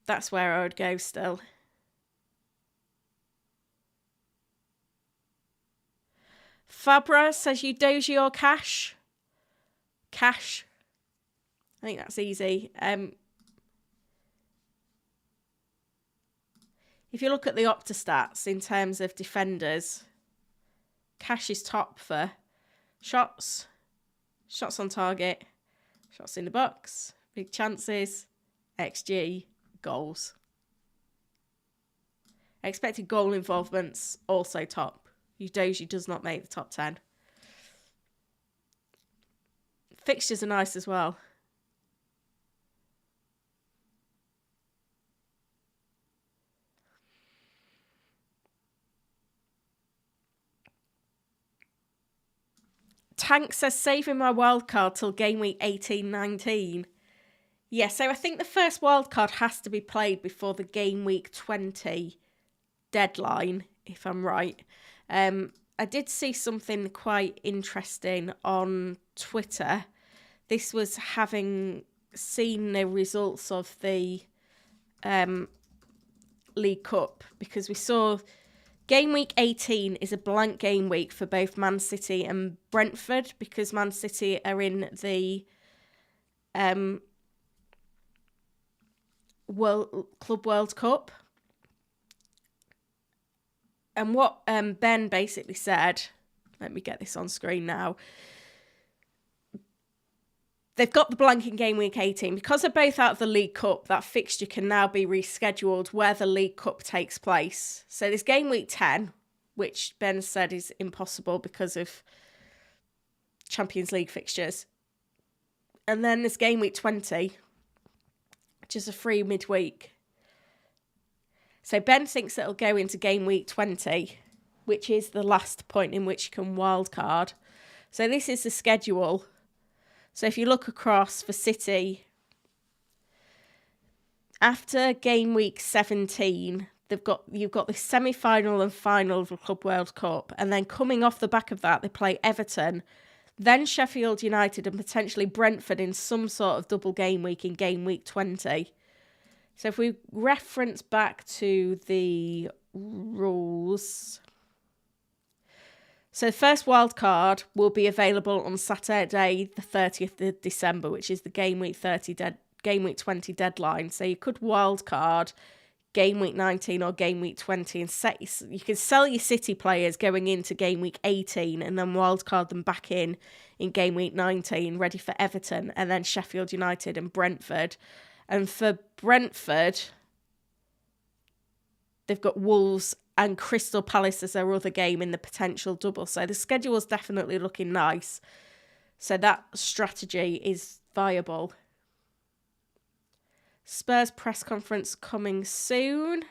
That's where I would go still. Fabra says, Udogie or Cash? Cash. I think that's easy. If you look at the Opta stats in terms of defenders, Cash is top for shots, shots on target, shots in the box, big chances, XG, goals. Expected goal involvements also top. Udogie does not make the top 10. Fixtures are nice as well. Tank says, saving my wildcard till game week 18-19. Yeah, so I think the first wildcard has to be played before the game week 20 deadline, if I'm right. I did see something quite interesting on Twitter. This was having seen the results of the League Cup, because we saw game week 18 is a blank game week for both Man City and Brentford, because Man City are in the Club World Cup. And what Ben basically said, let me get this on screen now. They've got the blank in game week 18. Because they're both out of the League Cup, that fixture can now be rescheduled where the League Cup takes place. So there's game week 10, which Ben said is impossible because of Champions League fixtures. And then there's game week 20, which is a free midweek. So Ben thinks it'll go into game week 20, which is the last point in which you can wildcard. So this is the schedule. So if you look across for City, after game week 17, you've got the semi-final and final of the Club World Cup, and then coming off the back of that, they play Everton, then Sheffield United, and potentially Brentford in some sort of double game week in game week 20. So if we reference back to the rules, so the first wildcard will be available on Saturday, the 30th of December, which is the game week 20 deadline. So you could wildcard game week 19 or game week 20, and you can sell your City players going into game week 18 and then wildcard them back in game week 19, ready for Everton and then Sheffield United and Brentford. And for Brentford, they've got Wolves and Crystal Palace as their other game in the potential double. So the schedule's definitely looking nice. So that strategy is viable. Spurs press conference coming soon.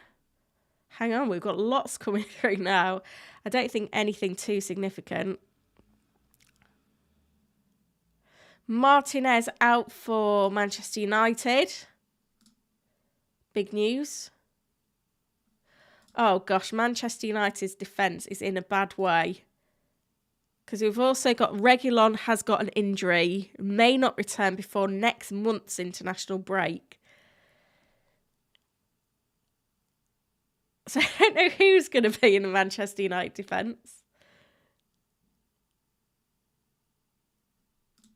Hang on, we've got lots coming through now. I don't think anything too significant. Martinez out for Manchester United. Big news. Oh gosh, Manchester United's defence is in a bad way. Because we've also got Reguilon has got an injury, may not return before next month's international break. So I don't know who's going to be in the Manchester United defence.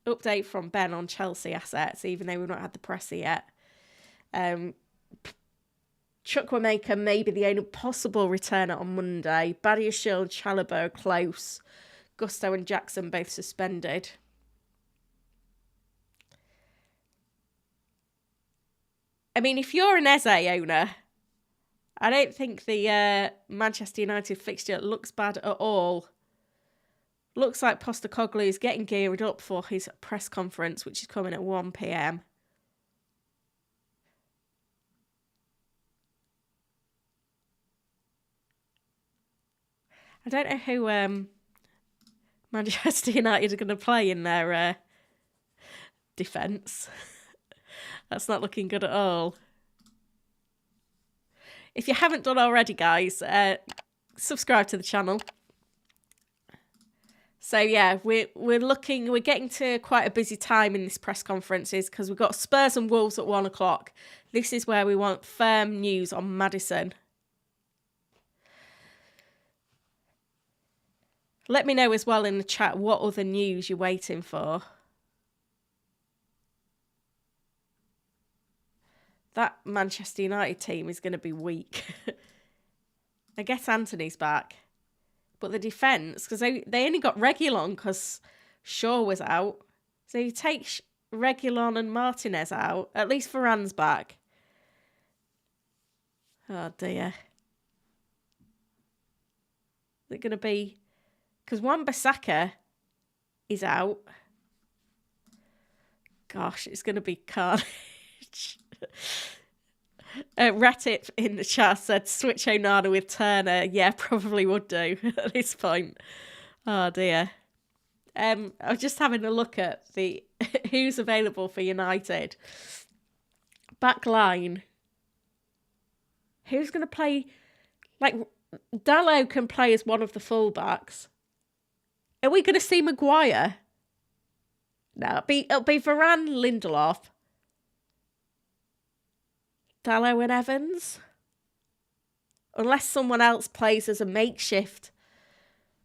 Update from Ben on Chelsea assets, even though we've not had the presser yet. Chukwuemeka may be the only possible returner on Monday. Badiashile and Chalobah are close. Gusto and Jackson both suspended. I mean, if you're an Eze owner, I don't think the Manchester United fixture looks bad at all. Looks like Postecoglou is getting geared up for his press conference, which is coming at 1 p.m. I don't know who Manchester United are going to play in their defence. That's not looking good at all. If you haven't done already, guys, subscribe to the channel. So yeah, we're getting to quite a busy time in this press conferences because we've got Spurs and Wolves at 1 o'clock. This is where we want firm news on Maddison. Let me know as well in the chat what other news you're waiting for. That Manchester United team is going to be weak. I guess Anthony's back. But the defence, because they only got Reguilon because Shaw was out. So you take Reguilon and Martinez out. At least Varane's back. Oh dear. Is it going to be... Because Wan-Bissaka is out. Gosh, it's going to be carnage. Ratip in the chat said switch Onana with Turner. Yeah, probably would do at this point. Oh dear. I was just having a look at the who's available for United. Back line. Who's going to play? Like, Dalot can play as one of the fullbacks. Are we going to see Maguire? No, it'll be Varane, Lindelof, Dalot and Evans. Unless someone else plays as a makeshift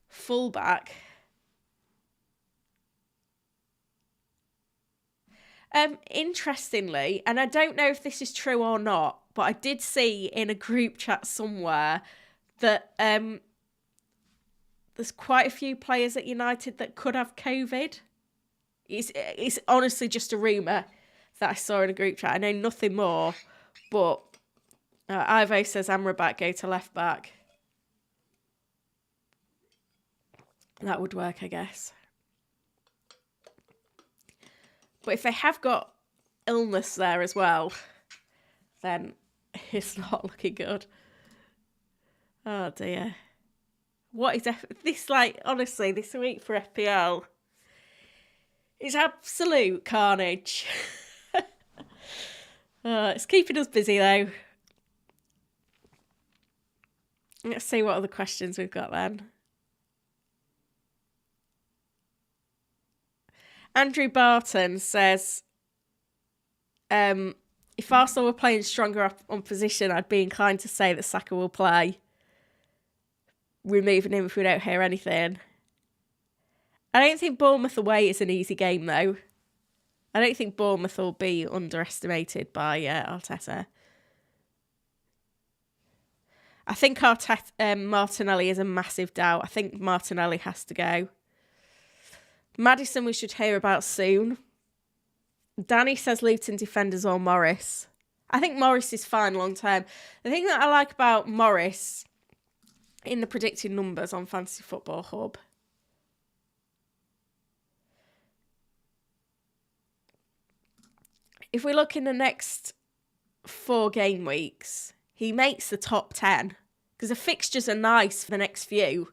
fullback. Interestingly, and I don't know if this is true or not, but I did see in a group chat somewhere that there's quite a few players at United that could have COVID. It's honestly just a rumour that I saw in a group chat. I know nothing more, but Ivo says Amrabat go to left back. That would work, I guess. But if they have got illness there as well, then it's not looking good. Oh dear. What is this like? Honestly, this week for FPL is absolute carnage. It's keeping us busy though. Let's see what other questions we've got then. Andrew Barton says, if Arsenal were playing stronger up on position, I'd be inclined to say that Saka will play. Removing him if we don't hear anything. I don't think Bournemouth away is an easy game, though. I don't think Bournemouth will be underestimated by Arteta. I think Martinelli is a massive doubt. I think Martinelli has to go. Maddison we should hear about soon. Danny says Luton defenders or Morris. I think Morris is fine long term. The thing that I like about Morris in the predicted numbers on Fantasy Football Hub, if we look in the next 4 game weeks, he makes the top 10 because the fixtures are nice for the next few.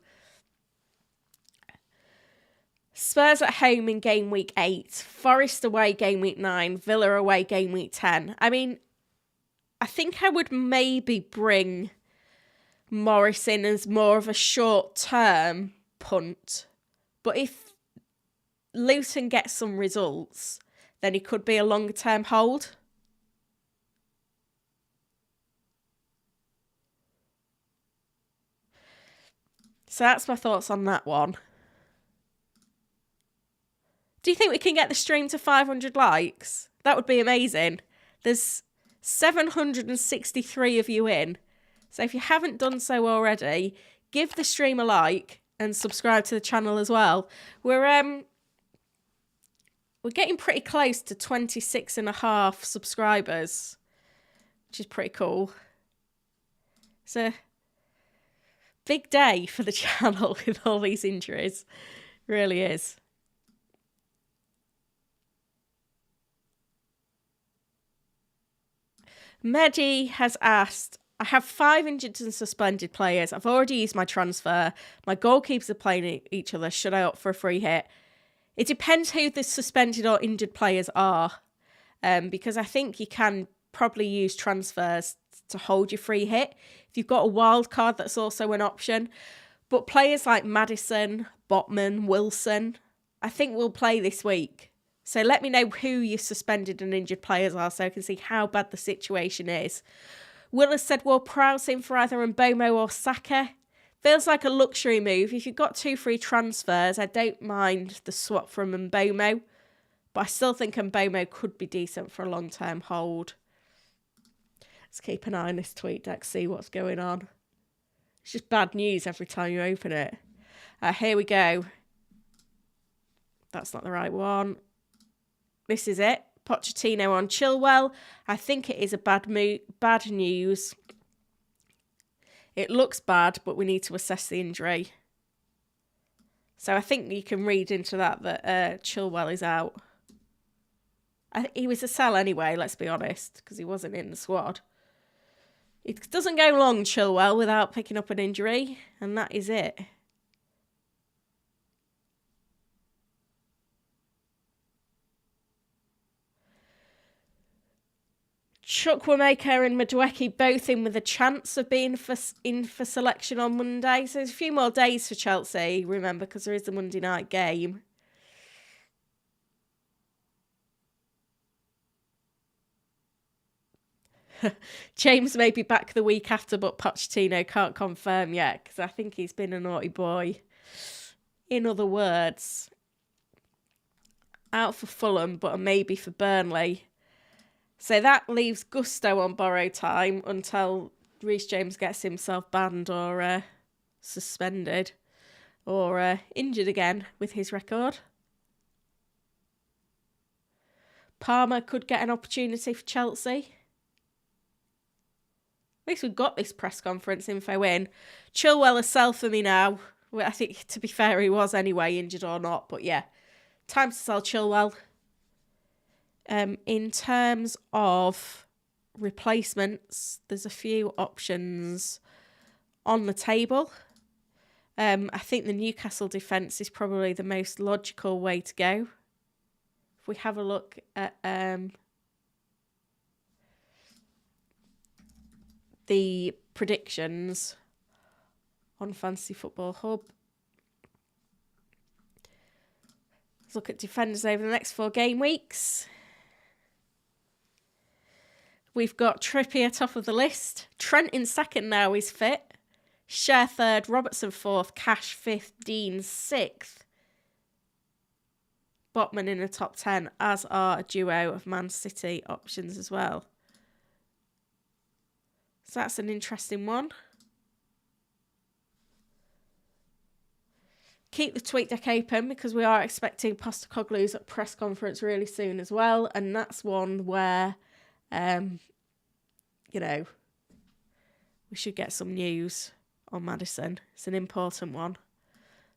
Spurs at home in game week 8, Forest away game week 9, Villa away game week 10. I mean, I think I would maybe bring Morris in as more of a short-term punt. But if Luton gets some results, then he could be a longer-term hold. So that's my thoughts on that one. Do you think we can get the stream to 500 likes? That would be amazing. There's 763 of you in. So if you haven't done so already, give the stream a like and subscribe to the channel as well. We're getting pretty close to 26.5 subscribers, which is pretty cool. It's a big day for the channel with all these injuries. It really is. Mehdi has asked, I have 5 injured and suspended players. I've already used my transfer. My goalkeepers are playing each other. Should I opt for a free hit? It depends who the suspended or injured players are, because I think you can probably use transfers to hold your free hit. If you've got a wild card, that's also an option. But players like Maddison, Botman, Wilson, I think will play this week. So let me know who your suspended and injured players are so I can see how bad the situation is. Will has said, well, Prowse in for either Mbomo or Saka. Feels like a luxury move. If you've got 2 free transfers, I don't mind the swap from Mbomo. But I still think Mbomo could be decent for a long-term hold. Let's keep an eye on this tweet deck, see what's going on. It's just bad news every time you open it. Here we go. That's not the right one. This is it. Pochettino on Chilwell. I think it is a bad news. It looks bad, but we need to assess the injury. So I think you can read into that Chilwell is out. He was a sell anyway, let's be honest, because he wasn't in the squad. It doesn't go long, Chilwell, without picking up an injury, and that is it. Chukwuemeka and Madueke both in with a chance of being in for selection on Monday. So there's a few more days for Chelsea, remember, because there is the Monday night game. James may be back the week after, but Pochettino can't confirm yet, because I think he's been a naughty boy. In other words, out for Fulham, but a maybe for Burnley. So that leaves Gusto on borrowed time until Reece James gets himself banned or suspended or injured again with his record. Palmer could get an opportunity for Chelsea. At least we've got this press conference info in. Chilwell a sell for me now. Well, I think, to be fair, he was anyway, injured or not. But yeah, time to sell Chilwell. In terms of replacements, there's a few options on the table. I think the Newcastle defence is probably the most logical way to go. If we have a look at the predictions on Fantasy Football Hub. Let's look at defenders over the next 4 game weeks. We've got Trippier top of the list. Trent in second now is fit. Schär third, Robertson fourth, Cash fifth, Dean sixth. Botman in the top 10, as are a duo of Man City options as well. So that's an interesting one. Keep the tweet deck open because we are expecting Postecoglou's press conference really soon as well. And that's one where, we should get some news on Maddison. It's an important one.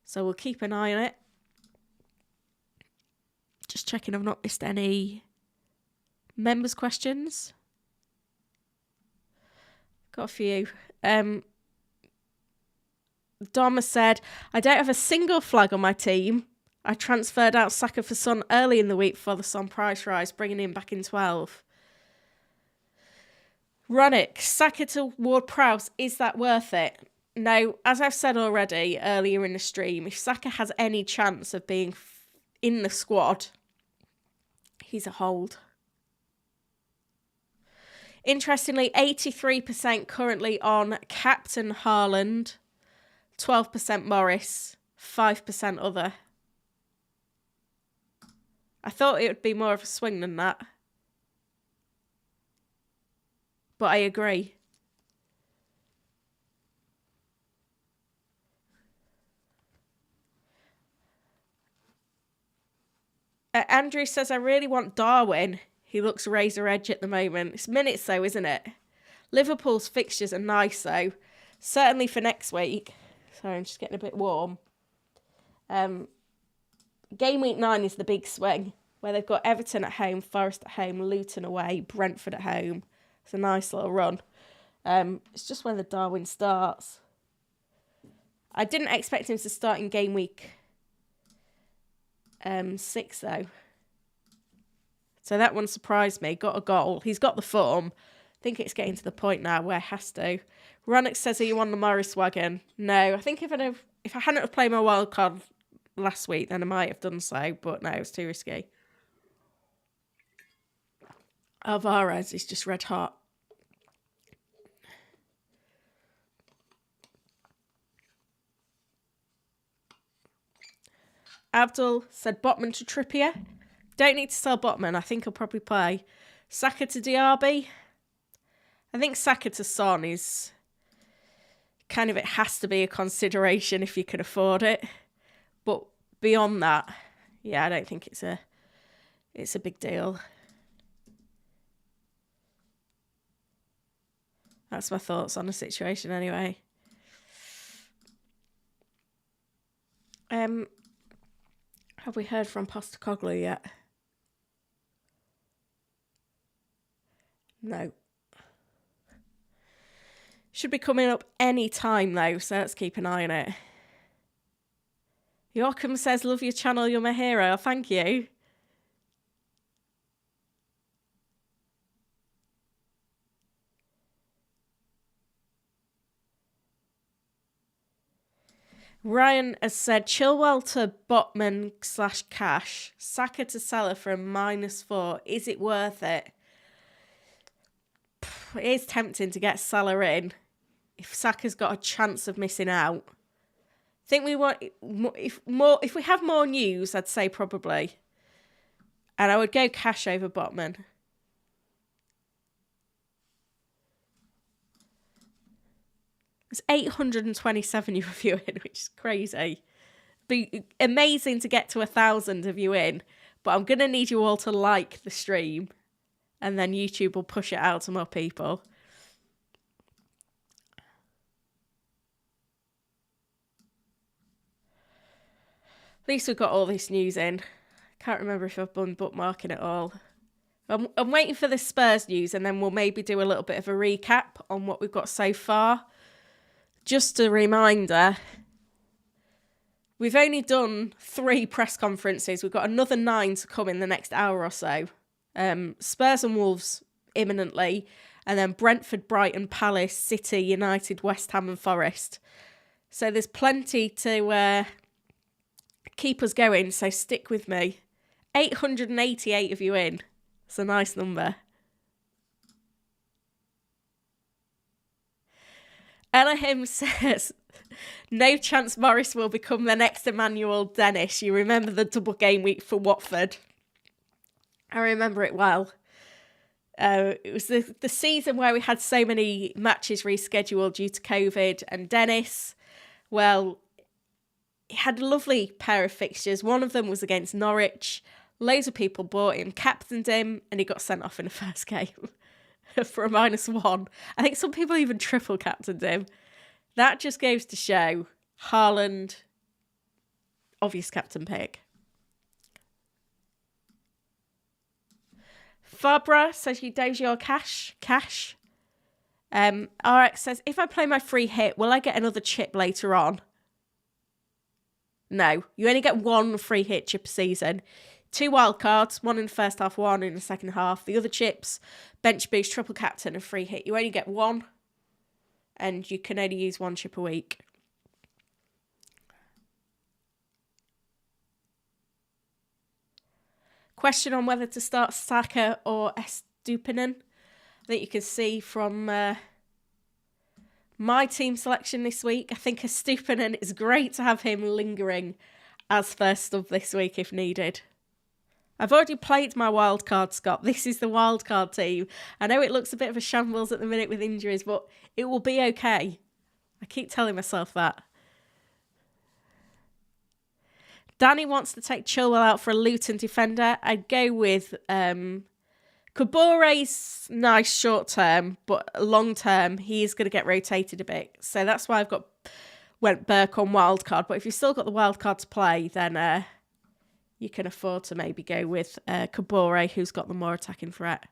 So we'll keep an eye on it. Just checking I've not missed any members' questions. Got a few. Dom has said, I don't have a single flag on my team. I transferred out Saka for Son early in the week before the Son price rise, bringing him back in 12. Ronick, Saka to Ward-Prowse, is that worth it? No, as I've said already earlier in the stream, if Saka has any chance of being in the squad, he's a hold. Interestingly, 83% currently on Captain Haaland, 12% Morris, 5% other. I thought it would be more of a swing than that. but I agree. Andrew says, I really want Darwin. He looks razor edge at the moment. It's minutes though, isn't it? Liverpool's fixtures are nice though. Certainly for next week. Sorry, I'm just getting a bit warm. Game week 9 is the big swing, where they've got Everton at home, Forest at home, Luton away, Brentford at home. It's a nice little run. It's just whether Darwin starts. I didn't expect him to start in game week 6 though. So that one surprised me. Got a goal. He's got the form. I think it's getting to the point now where it has to. Rannock says, are you on the Morris wagon? No, I think if I hadn't have played my wild card last week, then I might have done so. But no, it's too risky. Alvarez is just red hot. Abdul said Botman to Trippier. Don't need to sell Botman. I think he'll probably play. Saka to Diaby. I think Saka to Son is kind of, it has to be a consideration if you can afford it. But beyond that, yeah, I don't think it's a big deal. That's my thoughts on the situation anyway. Have we heard from Postecoglou yet? No. Should be coming up any time though, so let's keep an eye on it. Joachim says, love your channel, you're my hero. Thank you. Ryan has said, Chilwell to Botman / cash. Saka to Salah for a -4. Is it worth it? It is tempting to get Salah in if Saka's got a chance of missing out. I think we want if we have more news, I'd say probably. And I would go cash over Botman. It's 827 you were viewing, which is crazy. Be amazing to get to 1,000 of you in, but I'm going to need you all to like the stream, and then YouTube will push it out to more people. At least we've got all this news in. Can't remember if I've been bookmarking it all. I'm waiting for the Spurs news, and then we'll maybe do a little bit of a recap on what we've got so far. Just a reminder, we've only done 3 press conferences. We've got another 9 to come in the next hour or so. Spurs and Wolves imminently, and then Brentford, Brighton, Palace, City, United, West Ham and Forest. So there's plenty to keep us going, so stick with me. 888 of you in. It's a nice number. Elohim says, no chance Morris will become the next Emmanuel Dennis. You remember the double game week for Watford? I remember it well. It was the season where we had so many matches rescheduled due to COVID, and Dennis, well, he had a lovely pair of fixtures. One of them was against Norwich. Loads of people bought him, captained him, and he got sent off in the first game. For a -1. I think some people even triple captained him. That just goes to show Haaland, obvious captain pick. Fabra says you dozy or cash. RX says, if I play my free hit, will I get another chip later on? No, you only get 1 free hit chip a season. 2 wildcards, 1 in the first half, 1 in the second half. The other chips, bench boost, triple captain, and free hit. You only get 1, and you can only use 1 chip a week. Question on whether to start Saka or Estupinan. I think you can see from my team selection this week, I think Estupinan is great to have him lingering as first of this week if needed. I've already played my wildcard, Scott. This is the wildcard team. I know it looks a bit of a shambles at the minute with injuries, but it will be okay. I keep telling myself that. Danny wants to take Chilwell out for a Luton defender. I'd go with Kabore's nice short term, but long term, he's going to get rotated a bit. So that's why went Burke on wildcard. But if you've still got the wildcard to play, then you can afford to maybe go with Kabore, who's got the more attacking threat.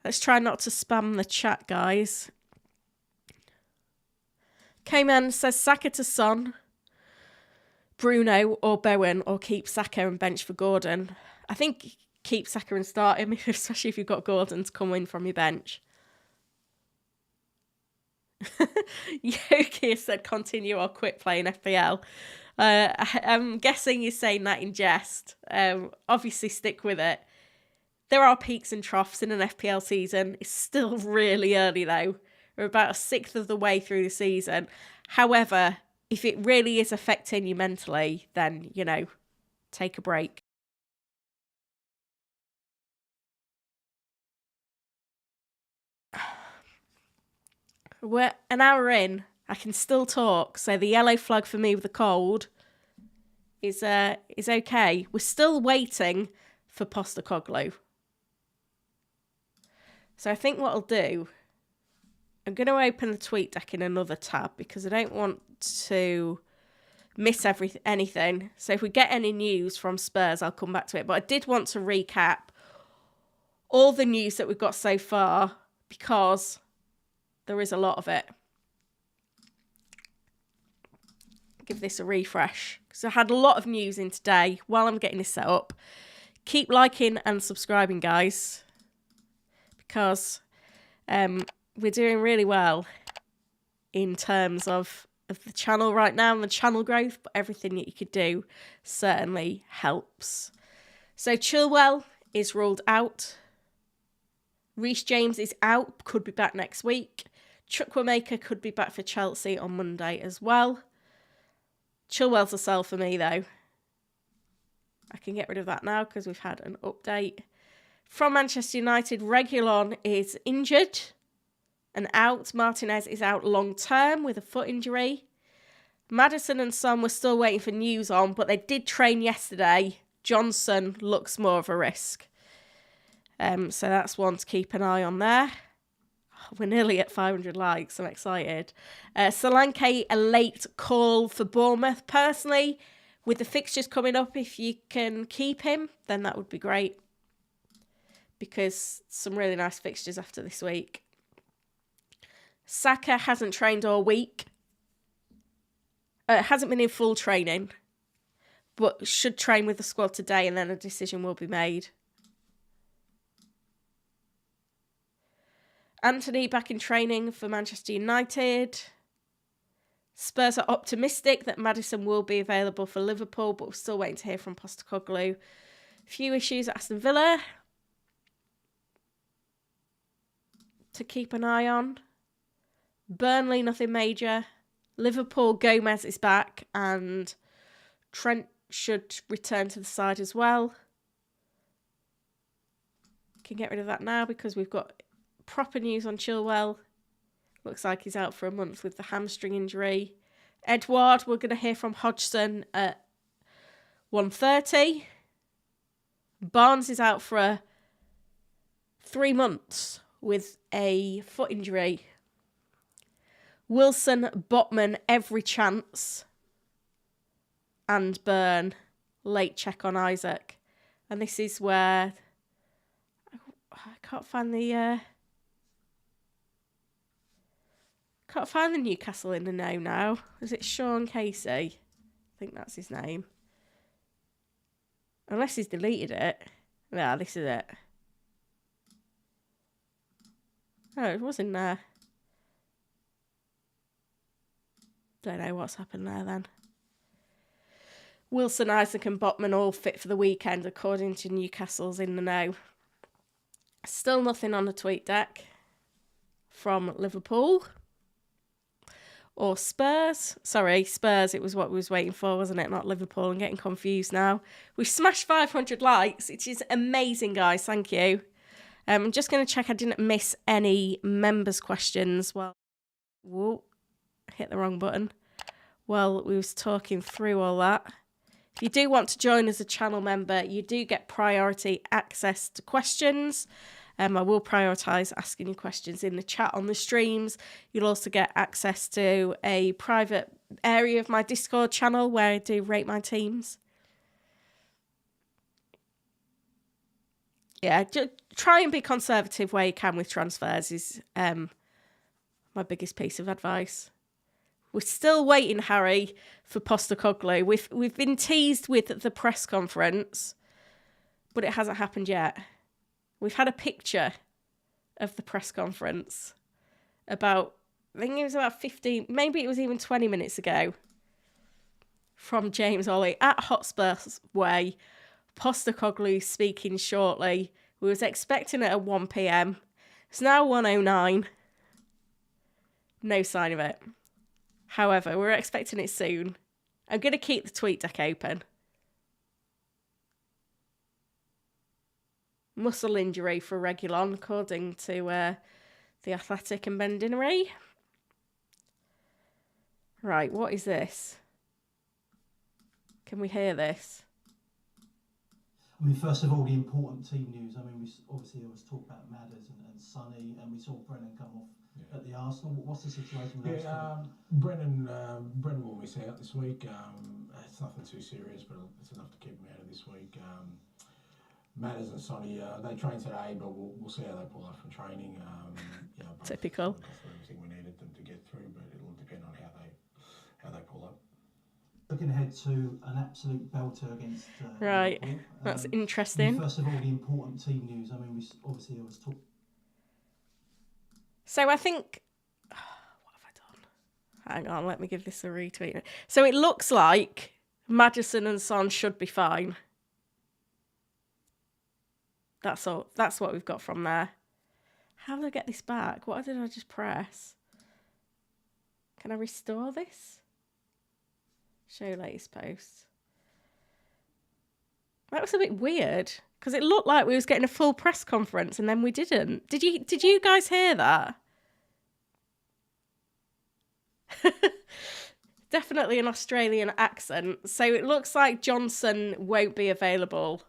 Let's try not to spam the chat, guys. K-Man says Saka to Son, Bruno or Bowen, or keep Saka and bench for Gordon. I think keep Saka and start him, especially if you've got Gordon to come in from your bench. Yoki said continue or quit playing FPL. I'm guessing you're saying that in jest. Obviously stick with it. There are peaks and troughs in an FPL season. It's still really early though. We're about a sixth of the way through the season. However, if it really is affecting you mentally, then, take a break. We're an hour in. I can still talk. So the yellow flag for me with the cold is okay. We're still waiting for Postecoglou. So I think what I'll do, I'm going to open the tweet deck in another tab because I don't want to miss anything. So if we get any news from Spurs, I'll come back to it. But I did want to recap all the news that we've got so far because there is a lot of it. Give this a refresh because I had a lot of news in today while I'm getting this set up. Keep liking and subscribing, guys, because we're doing really well in terms of the channel right now and the channel growth, but everything that you could do certainly helps. So Chilwell is ruled out. Reece James is out, could be back next week. Chukwuemeka could be back for Chelsea on Monday as well. Chilwell's a sell for me, though. I can get rid of that now because we've had an update. From Manchester United, Reguilon is injured and out. Martinez is out long term with a foot injury. Maddison and Son we're still waiting for news on, but they did train yesterday. Johnson looks more of a risk. So that's one to keep an eye on there. We're nearly at 500 likes. I'm excited. Solanke, a late call for Bournemouth. Personally, with the fixtures coming up, if you can keep him, then that would be great. Because some really nice fixtures after this week. Saka hasn't trained all week. Hasn't been in full training. But should train with the squad today and then a decision will be made. Anthony back in training for Manchester United. Spurs are optimistic that Maddison will be available for Liverpool, but we're still waiting to hear from Postecoglou. A few issues at Aston Villa to keep an eye on. Burnley, nothing major. Liverpool, Gomez is back and Trent should return to the side as well. Can get rid of that now because we've got proper news on Chilwell. Looks like he's out for a month with the hamstring injury. Edward, we're going to hear from Hodgson at 1:30. Barnes is out for 3 months with a foot injury. Wilson, Botman, every chance. And Burn, late check on Isaac. And this is where I can't find the Newcastle in the know now. Is it Sean Casey? I think that's his name. Unless he's deleted it. Yeah, this is it. Oh, it was in there. Don't know what's happened there then. Wilson, Isaac and Botman all fit for the weekend according to Newcastle's in the know. Still nothing on the tweet deck from Liverpool. or Spurs. Sorry, Spurs, it was what we was waiting for, wasn't it? Not Liverpool. I'm getting confused now. We've smashed 500 likes, which is amazing, guys. Thank you. I'm just going to check I didn't miss any members' questions. Well, whoa, hit the wrong button. Well, we was talking through all that. If you do want to join as a channel member, you do get priority access to questions. I will prioritise asking you questions in the chat on the streams. You'll also get access to a private area of my Discord channel where I do rate my teams. Yeah, just try and be conservative where you can with transfers is my biggest piece of advice. We're still waiting, Harry, for Postecoglou. We've been teased with the press conference, but it hasn't happened yet. We've had a picture of the press conference about, I think it was about 15, maybe it was even 20 minutes ago, from James Ollie at Hotspur's Way. Postecoglou speaking shortly. We was expecting it at 1 p.m. It's now 1:09. No sign of it. However, we're expecting it soon. I'm going to keep the tweet deck open. Muscle injury for Reguilon, according to The Athletic and Bendinary. Right, what is this? Can we hear this? I mean, first of all, the important team news. I mean, we obviously always talk about Maddison and Sonny, and we saw Brennan come off at the Arsenal. What's the situation with those two? Brennan will miss out this week. It's nothing too serious, but it's enough to keep him out of this week. Maddison and Sonny, they trained today, but we'll see how they pull up from training. Typical. Everything we needed them to get through, but it'll depend on how they pull up. Looking ahead to an absolute belter against right, that's interesting. First of all, the important team news. I mean, we obviously always talk. So I think, what have I done? Hang on, let me give this a retweet. So it looks like Maddison and Son should be fine. That's all. That's what we've got from there. How do I get this back? What did I just press? Can I restore this? Show latest post. That was a bit weird because it looked like we was getting a full press conference and then we didn't. Did you guys hear that? Definitely an Australian accent. So it looks like Johnson won't be available,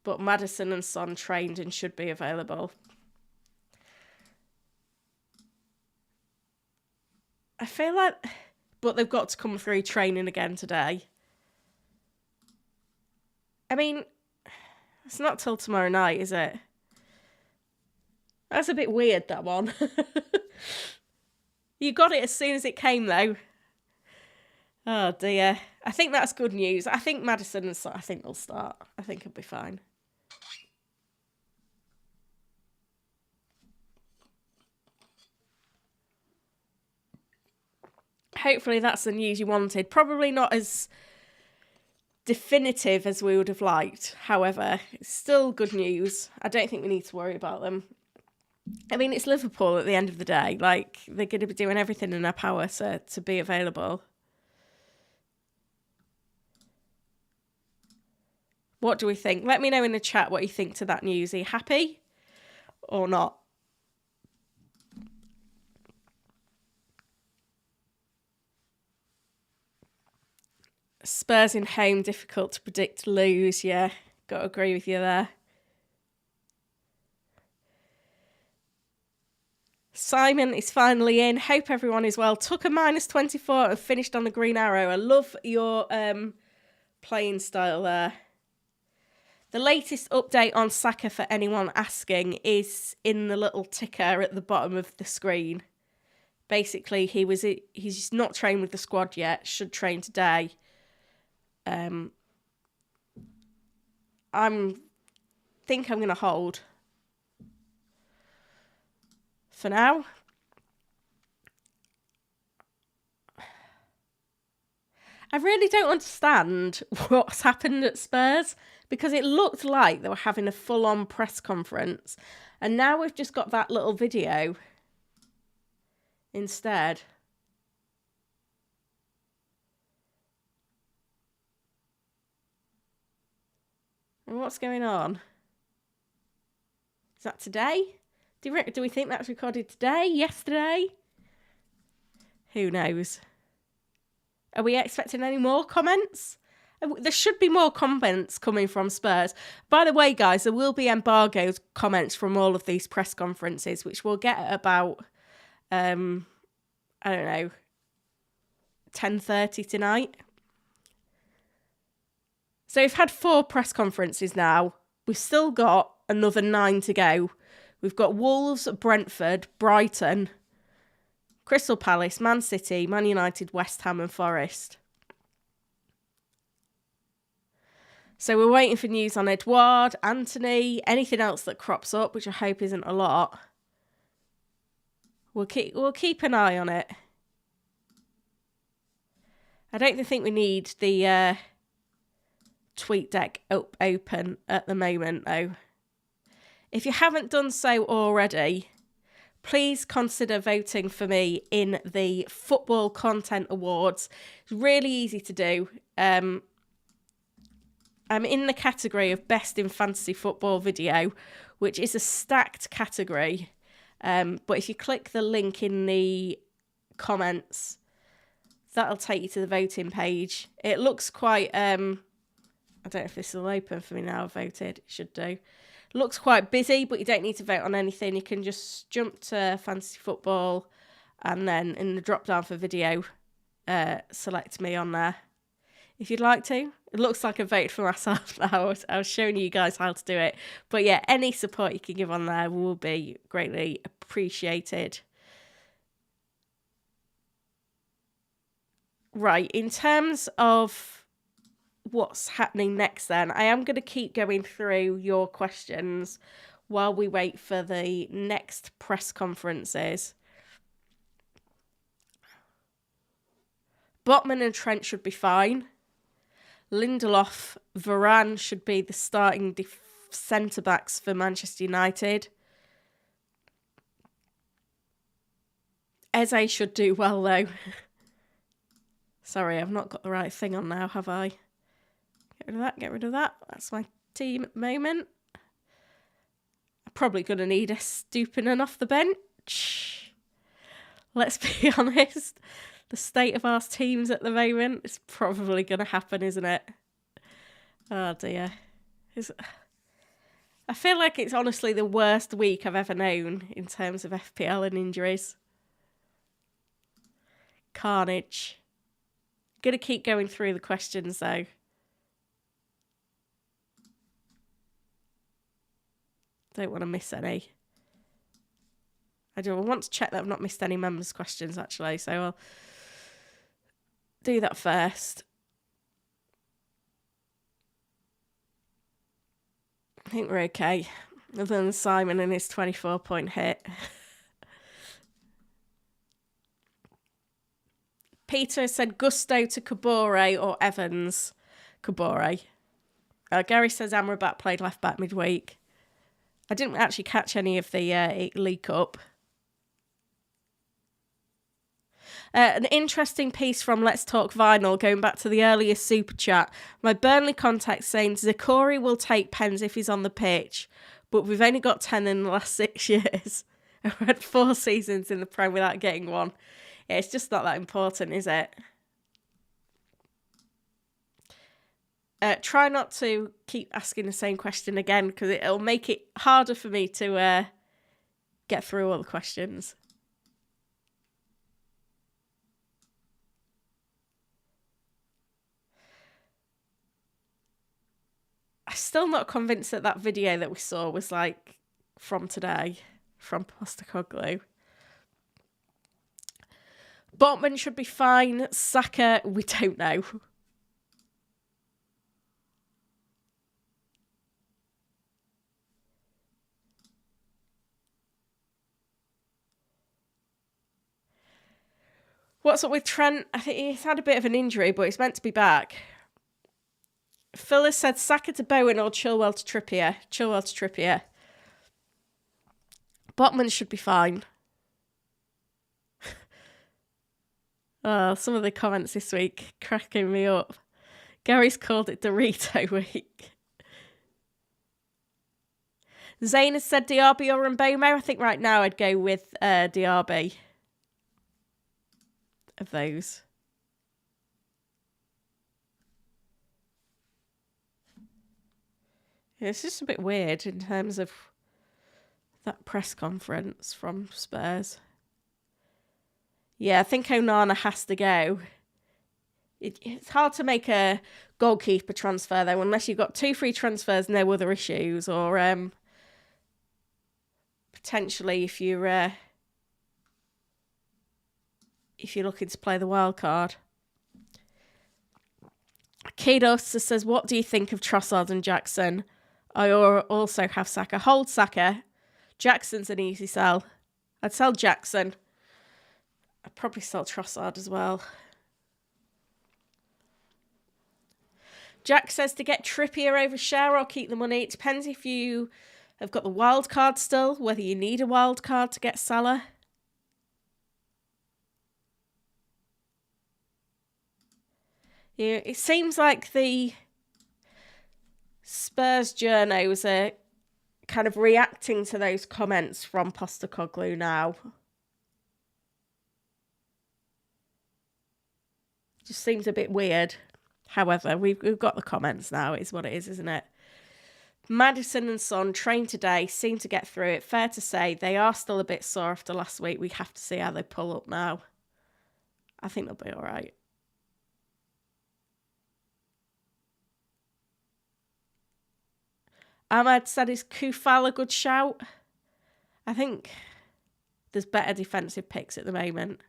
but Maddison and Son trained and should be available. I feel like, but they've got to come through training again today. I mean, it's not till tomorrow night, is it? That's a bit weird, that one. You got it as soon as it came, though. Oh, dear. I think that's good news. I think Maddison and Son, I think they'll start. I think it'll be fine. Hopefully that's the news you wanted. Probably not as definitive as we would have liked. However, it's still good news. I don't think we need to worry about them. I mean, it's Liverpool at the end of the day. Like, they're going to be doing everything in their power to be available. What do we think? Let me know in the chat what you think to that news. Are you happy or not? Spurs in home, difficult to predict, lose. Yeah, got to agree with you there. Simon is finally in. Hope everyone is well. Took a -24 and finished on the green arrow. I love your playing style there. The latest update on Saka, for anyone asking, is in the little ticker at the bottom of the screen. Basically, he's not trained with the squad yet. Should train today. I'm going to hold for now. I really don't understand what's happened at Spurs, because it looked like they were having a full-on press conference, and now we've just got that little video instead. What's going on? Is that today? Do we think that's recorded today? Yesterday? Who knows? Are we expecting any more comments? There should be more comments coming from Spurs. By the way, guys, there will be embargoed comments from all of these press conferences, which we'll get at about, I don't know, 10:30 tonight. So we've had 4 press conferences now. We've still got another 9 to go. We've got Wolves, Brentford, Brighton, Crystal Palace, Man City, Man United, West Ham and Forest. So we're waiting for news on Edouard, Anthony, anything else that crops up, which I hope isn't a lot. We'll keep an eye on it. I don't think we need the tweet deck open at the moment, though. If you haven't done so already, please consider voting for me in the Football Content Awards. It's really easy to do. I'm in the category of Best in Fantasy Football Video, which is a stacked category. But if you click the link in the comments, that'll take you to the voting page. It looks quite... I don't know if this will open for me now. I've voted. It should do. Looks quite busy, but you don't need to vote on anything. You can just jump to fantasy football and then in the drop down for video, select me on there if you'd like to. It looks like I voted for myself now. I was showing you guys how to do it. But yeah, any support you can give on there will be greatly appreciated. Right, in terms of what's happening next then, I am going to keep going through your questions while we wait for the next press conferences. Botman and Trent should be fine. Lindelof, Varane should be the starting centre-backs for Manchester United. Eze should do well though. Sorry, I've not got the right thing on now, have I? Get rid of that. That's my team at the moment. I'm probably going to need a Stupinen off the bench. Let's be honest. The state of our teams at the moment is probably going to happen, isn't it? Oh dear. I feel like it's honestly the worst week I've ever known in terms of FPL and injuries. Carnage. Going to keep going through the questions though. Don't want to miss any. I want to check that I've not missed any members' questions, actually, so I'll do that first. I think we're okay, other than Simon and his 24-point hit. Peter said Gusto to Kabore or Evans. Kabore. Gary says Amrabat played left-back midweek. I didn't actually catch any of the League Cup. An interesting piece from Let's Talk Vinyl, going back to the earlier super chat. My Burnley contact saying Zakori will take pens if he's on the pitch, but we've only got 10 in the last 6 years. I've had 4 seasons in the Prem without getting one. Yeah, it's just not that important, is it? Try not to keep asking the same question again, because it'll make it harder for me to get through all the questions. I'm still not convinced that video that we saw was like from today, from Postecoglou. Botman should be fine. Saka, we don't know. What's up with Trent? I think he's had a bit of an injury, but he's meant to be back. Phyllis said Saka to Bowen or Chilwell to Trippier. Chilwell to Trippier. Botman should be fine. Oh, some of the comments this week cracking me up. Gary's called it Dorito week. Zayn has said Diaby or Mbomo. I think right now I'd go with Diaby. Of those. It's just a bit weird in terms of that press conference from Spurs. Yeah, I think Onana has to go. It's hard to make a goalkeeper transfer, though, unless you've got 2 free transfers, no other issues, or potentially if you're looking to play the wild card. Kidos says, what do you think of Trossard and Jackson? I also have Saka. Hold Saka. Jackson's an easy sell. I'd sell Jackson. I'd probably sell Trossard as well. Jack says to get Trippier over Share or keep the money. It depends if you have got the wild card still, whether you need a wild card to get Salah. Yeah, it seems like the Spurs journos are kind of reacting to those comments from Postecoglou now. Just seems a bit weird. However, we've got the comments now. It's what it is, isn't it? Maddison and Son trained today, seem to get through it. Fair to say, they are still a bit sore after last week. We have to see how they pull up now. I think they'll be all right. Ahmad said, is Kufal a good shout? I think there's better defensive picks at the moment.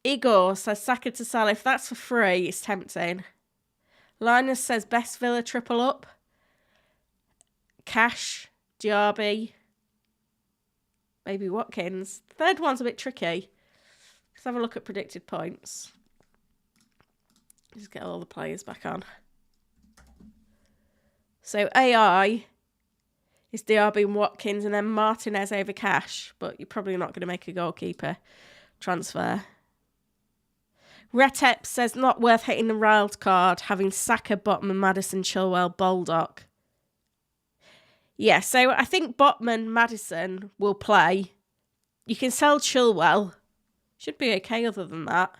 Igor says, Saka to Salah. If that's for free, it's tempting. Linus says, best Villa triple up. Cash, Diaby, maybe Watkins. Third one's a bit tricky. Let's have a look at predicted points. Just get all the players back on. So AI is Diaby and Watkins, and then Martinez over Cash, but you're probably not going to make a goalkeeper transfer. Retep says not worth hitting the wild card, having Saka, Botman, Maddison, Chilwell, Baldock. Yeah, so I think Botman, Maddison will play. You can sell Chilwell. Should be okay other than that.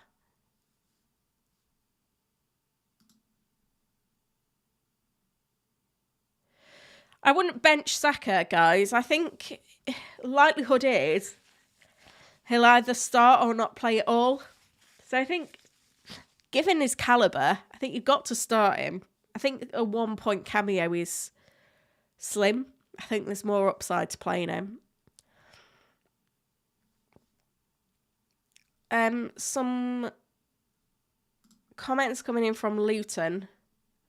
I wouldn't bench Saka, guys. I think likelihood is he'll either start or not play at all. So I think, given his calibre, I think you've got to start him. I think a 1-point cameo is slim. I think there's more upside to playing him. Some comments coming in from Luton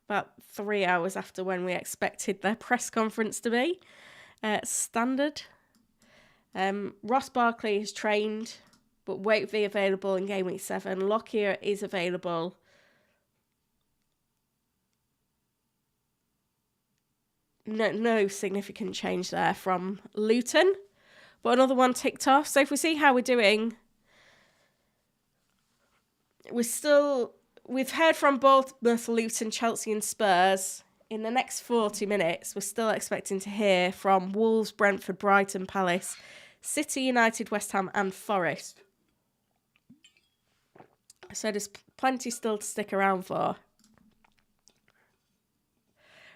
about 3 hours after when we expected their press conference to be. Standard. Ross Barkley is trained, but won't be available in Gameweek 7. Lockyer is available. No significant change there from Luton. But another one ticked off. So if we see how we're doing, we've heard from Bournemouth, Luton, Chelsea and Spurs. In the next 40 minutes, we're still expecting to hear from Wolves, Brentford, Brighton, Palace, City, United, West Ham and Forest. So there's plenty still to stick around for.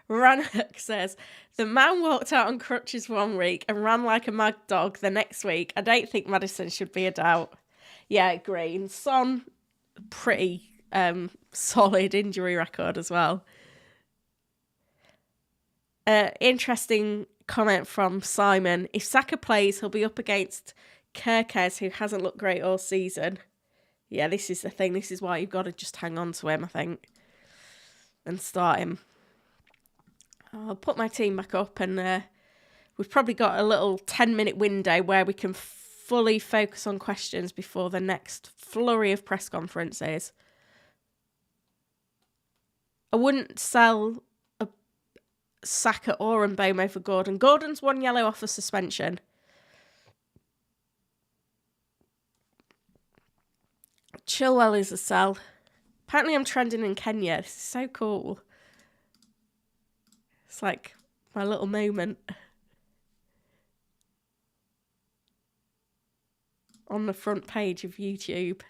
Rannock says, the man walked out on crutches 1 week and ran like a mad dog the next week. I don't think Maddison should be a doubt. Yeah, agree. And Son, pretty solid injury record as well. Interesting comment from Simon. If Saka plays, he'll be up against Kirkes, who hasn't looked great all season. Yeah, this is the thing. This is why you've got to just hang on to him, I think, and start him. I'll put my team back up, and we've probably got a little 10-minute window where we can fully focus on questions before the next flurry of press conferences. I wouldn't sell a Saka or Mbomo for Gordon. Gordon's 1 yellow off of suspension. Chilwell is a sell. Apparently I'm trending in Kenya. This is so cool. It's like my little moment. on the front page of YouTube.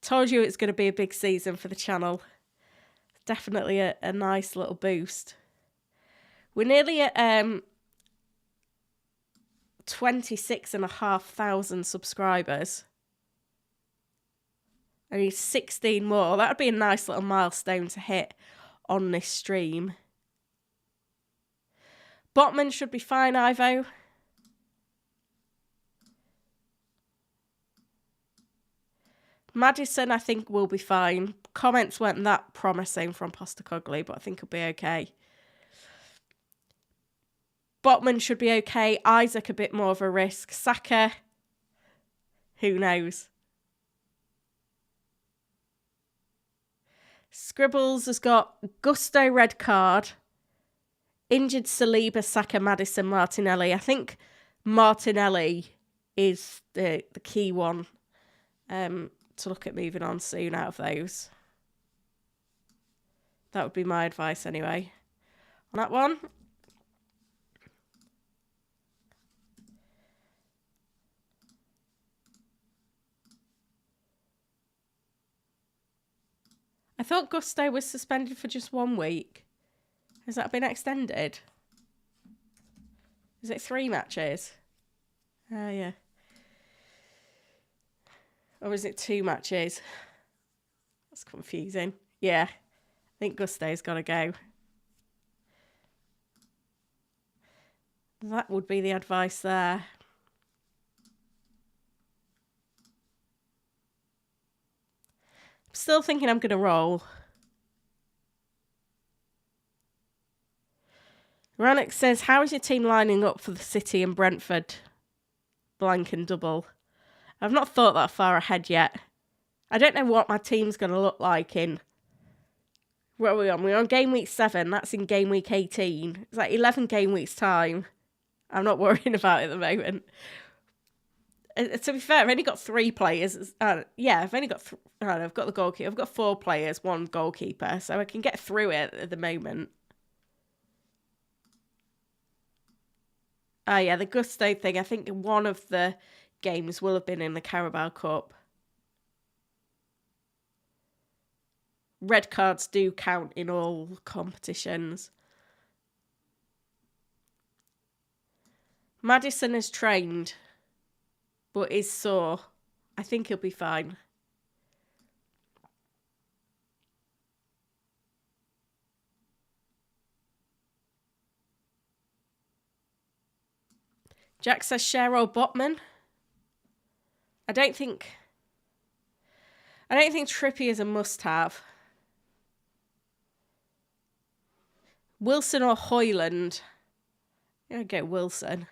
Told you it's going to be a big season for the channel. Definitely a nice little boost. We're nearly at 26,500 subscribers. I need 16 more. That would be a nice little milestone to hit on this stream. Botman should be fine, Ivo. Maddison, I think, will be fine. Comments weren't that promising from Postacoglu, but I think he'll be okay. Botman should be okay. Isaac, a bit more of a risk. Saka, who knows? Scribbles has got Gusto red card, injured Saliba, Saka, Maddison, Martinelli. I think Martinelli is the key one to look at moving on soon out of those. That would be my advice anyway. On that one. I thought Gusto was suspended for just 1 week. Has that been extended? Is it 3 matches? Oh, yeah. Or is it 2 matches? That's confusing. Yeah. I think Gusto's got to go. That would be the advice there. Still thinking I'm going to roll. Rannox says, how is your team lining up for the City and Brentford blank and double? I've not thought that far ahead yet. I don't know what my team's going to look like in... Where are we on? We're on game week 7. That's in game week 18. It's like 11 game weeks time. I'm not worrying about it at the moment. To be fair, I've only got 3 players. Yeah, I've only got... I've got the goalkeeper. I've got 4 players, 1 goalkeeper. So I can get through it at the moment. Oh, yeah, the Gusto thing. I think one of the games will have been in the Carabao Cup. Red cards do count in all competitions. Maddison has trained, but is sore. I think he'll be fine. Jack says Cheryl Botman. I don't think Trippier is a must-have. Wilson or Hoyland? I'm going to go Wilson.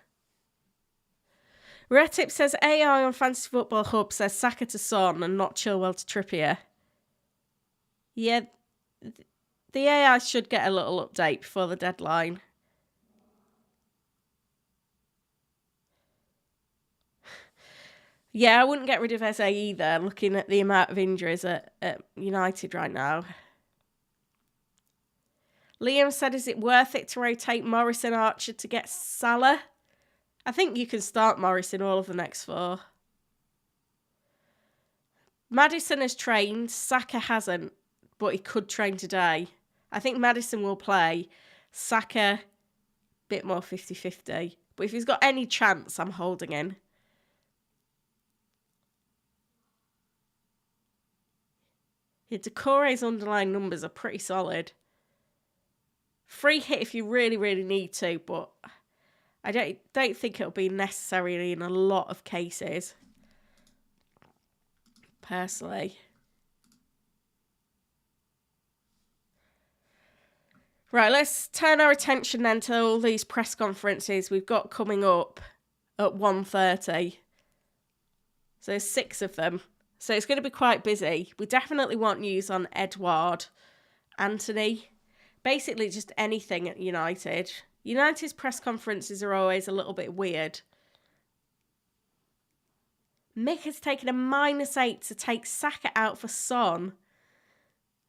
Retip says AI on Fantasy Football Hub says Saka to Son and not Chilwell to Trippier. Yeah, the AI should get a little update before the deadline. Yeah, I wouldn't get rid of Eze either, looking at the amount of injuries at United right now. Liam said, is it worth it to rotate Morris and Archer to get Salah? I think you can start Morris in all of the next 4. Maddison has trained. Saka hasn't, but he could train today. I think Maddison will play. Saka, bit more 50-50. But if he's got any chance, I'm holding him. Yeah, Decore's underlying numbers are pretty solid. Free hit if you really, really need to, but I don't think it'll be necessary in a lot of cases. Personally. Right, let's turn our attention then to all these press conferences we've got coming up at 1:30. So there's 6 of them. So it's going to be quite busy. We definitely want news on Edouard, Anthony, basically just anything at United. United's press conferences are always a little bit weird. Mick has taken a -8 to take Saka out for Son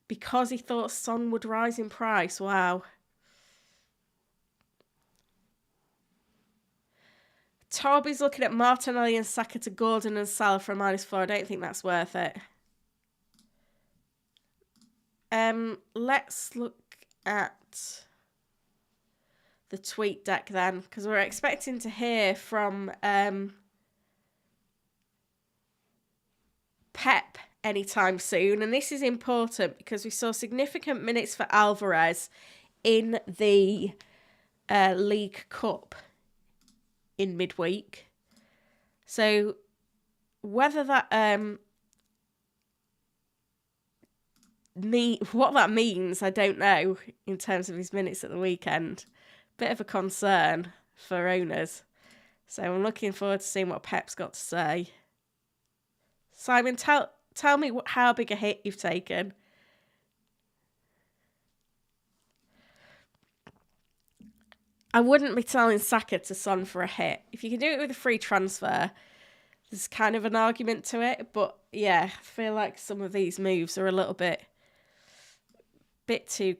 because he thought Son would rise in price. Wow. Toby's looking at Martinelli and Saka to Gordon and Salah for a -4. I don't think that's worth it. Let's look at the tweet deck then, because we're expecting to hear from Pep anytime soon, and this is important because we saw significant minutes for Alvarez in the League Cup in midweek. So whether that what that means, I don't know in terms of his minutes at the weekend. Bit of a concern for owners. So I'm looking forward to seeing what Pep's got to say. Simon, tell me how big a hit you've taken. I wouldn't be telling Saka to Son for a hit. If you can do it with a free transfer, there's kind of an argument to it. But yeah, I feel like some of these moves are a little bit too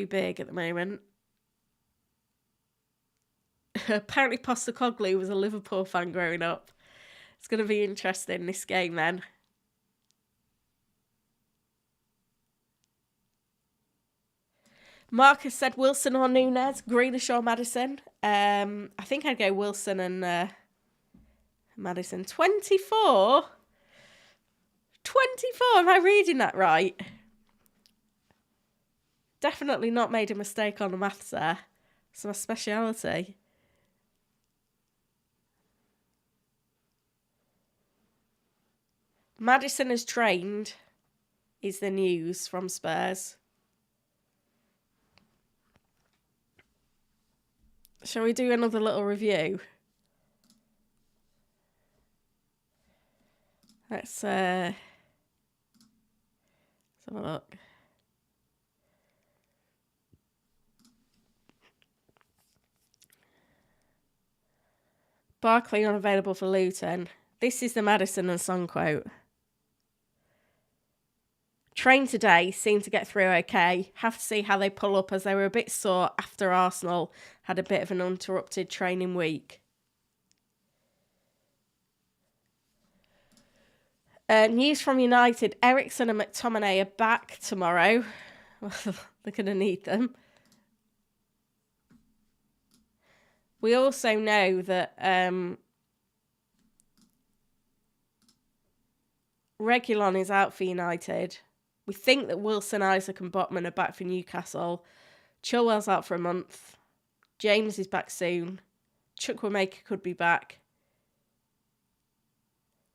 big at the moment. Apparently Postecoglou was a Liverpool fan growing up. It's going to be interesting, this game then. Marcus said Wilson or Núñez, Grealish or Maddison. I think I'd go Wilson and Maddison. 24? 24, am I reading that right? Definitely not made a mistake on the maths there. It's my speciality. Maddison has trained, is the news from Spurs. Shall we do another little review? Let's have a look. Barkley unavailable for Luton. This is the Maddison and Son quote. Trained today, seemed to get through okay. Have to see how they pull up, as they were a bit sore after Arsenal had a bit of an uninterrupted training week. News from United. Eriksen and McTominay are back tomorrow. They're going to need them. We also know that Reguilon is out for United. We think that Wilson, Isaac and Botman are back for Newcastle. Chilwell's out for a month. James is back soon. Chukwuemeka could be back.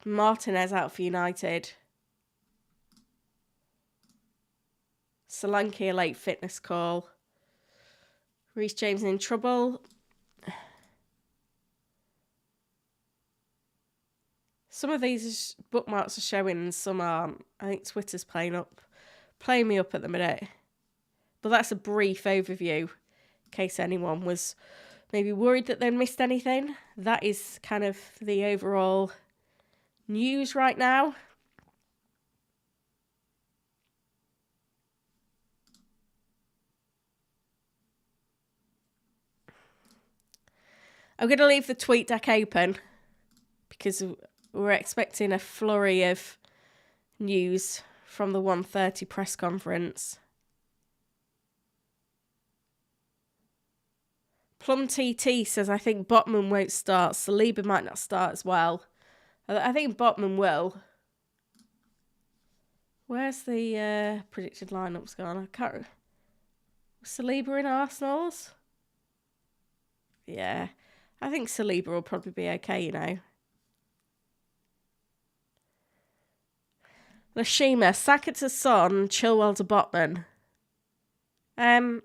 Martinez out for United. Solanke a late fitness call. Reece James in trouble. Some of these bookmarks are showing and some aren't. I think Twitter's playing me up at the minute. But that's a brief overview, in case anyone was maybe worried that they'd missed anything. That is kind of the overall news right now. I'm going to leave the tweet deck open because we're expecting a flurry of news from the 1:30 press conference. Plum TT says, I think Botman won't start. Saliba might not start as well. I think Botman will. Where's the predicted lineups gone? I can't remember. Saliba in Arsenal's? Yeah. I think Saliba will probably be okay, you know. Lashima, Saka to Son, Chilwell to Botman. I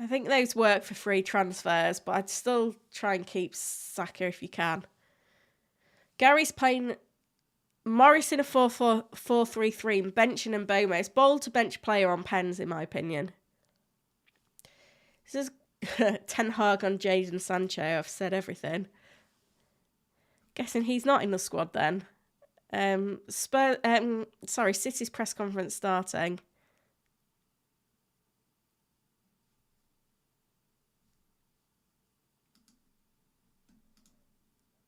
think those work for free transfers, but I'd still try and keep Saka if you can. Gary's playing Morris in a 4-4-3-3 and benching and Bomo. It's bold to bench player on pens, in my opinion. This is Ten Hag on Jadon Sancho. I've said everything. Guessing he's not in the squad then. City's press conference starting.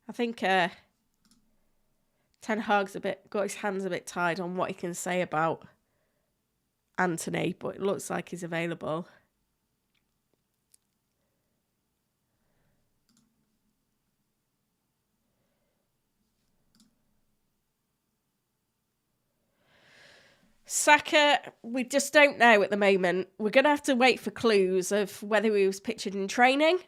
I think Ten Hag's got his hands a bit tied on what he can say about Anthony, but it looks like he's available. Saka, we just don't know at the moment. We're going to have to wait for clues of whether he was pictured in training.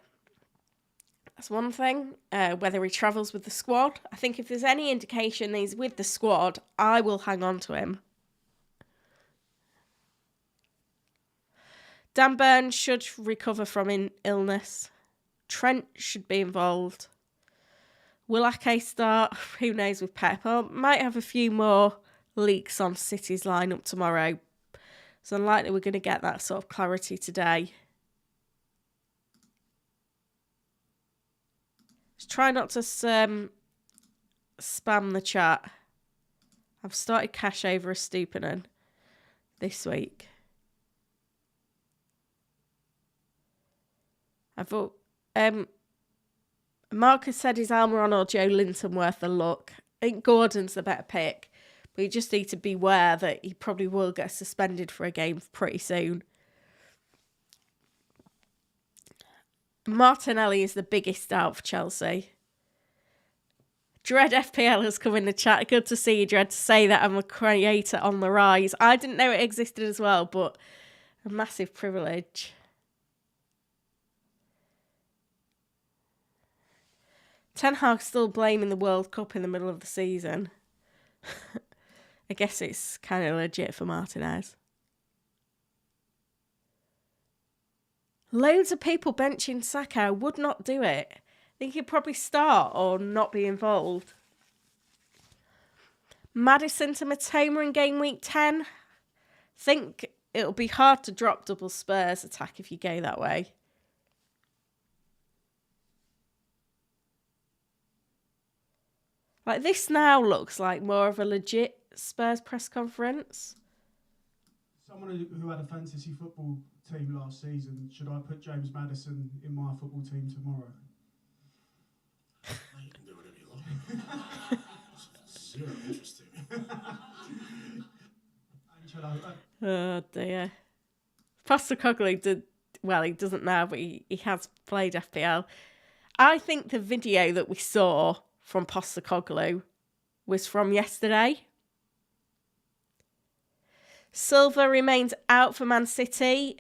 That's one thing. Whether he travels with the squad. I think if there's any indication he's with the squad, I will hang on to him. Dan Burn should recover from illness. Trent should be involved. Will Ake start? Who knows with Pep? I might have a few more leaks on City's lineup tomorrow. It's unlikely we're going to get that sort of clarity today. Just try not to spam the chat. I've started Cash over a Stupinan this week. I thought Marcus said is Almiron or Joe Linton worth a look. I think Gordon's the better pick, but you just need to be aware that he probably will get suspended for a game pretty soon. Martinelli is the biggest doubt for Chelsea. Dread FPL has come in the chat. Good to see you, Dread, to say that I'm a creator on the rise. I didn't know it existed as well, but a massive privilege. Ten Hag still blaming the World Cup in the middle of the season. I guess it's kind of legit for Martinez. Loads of people benching Saka. I would not do it. I think he'd probably start or not be involved. Maddison to Matoma in game week 10. Think it'll be hard to drop double Spurs attack if you go that way. Like, this now looks like more of a legit Spurs press conference. Someone who had a fantasy football team last season, should I put James Maddison in my football team tomorrow? You can do whatever you like. Zero interest in me. Oh dear. Postecoglou did well. He doesn't now, but he has played FPL. I think the video that we saw from Postecoglou was from yesterday. Silva remains out for Man City.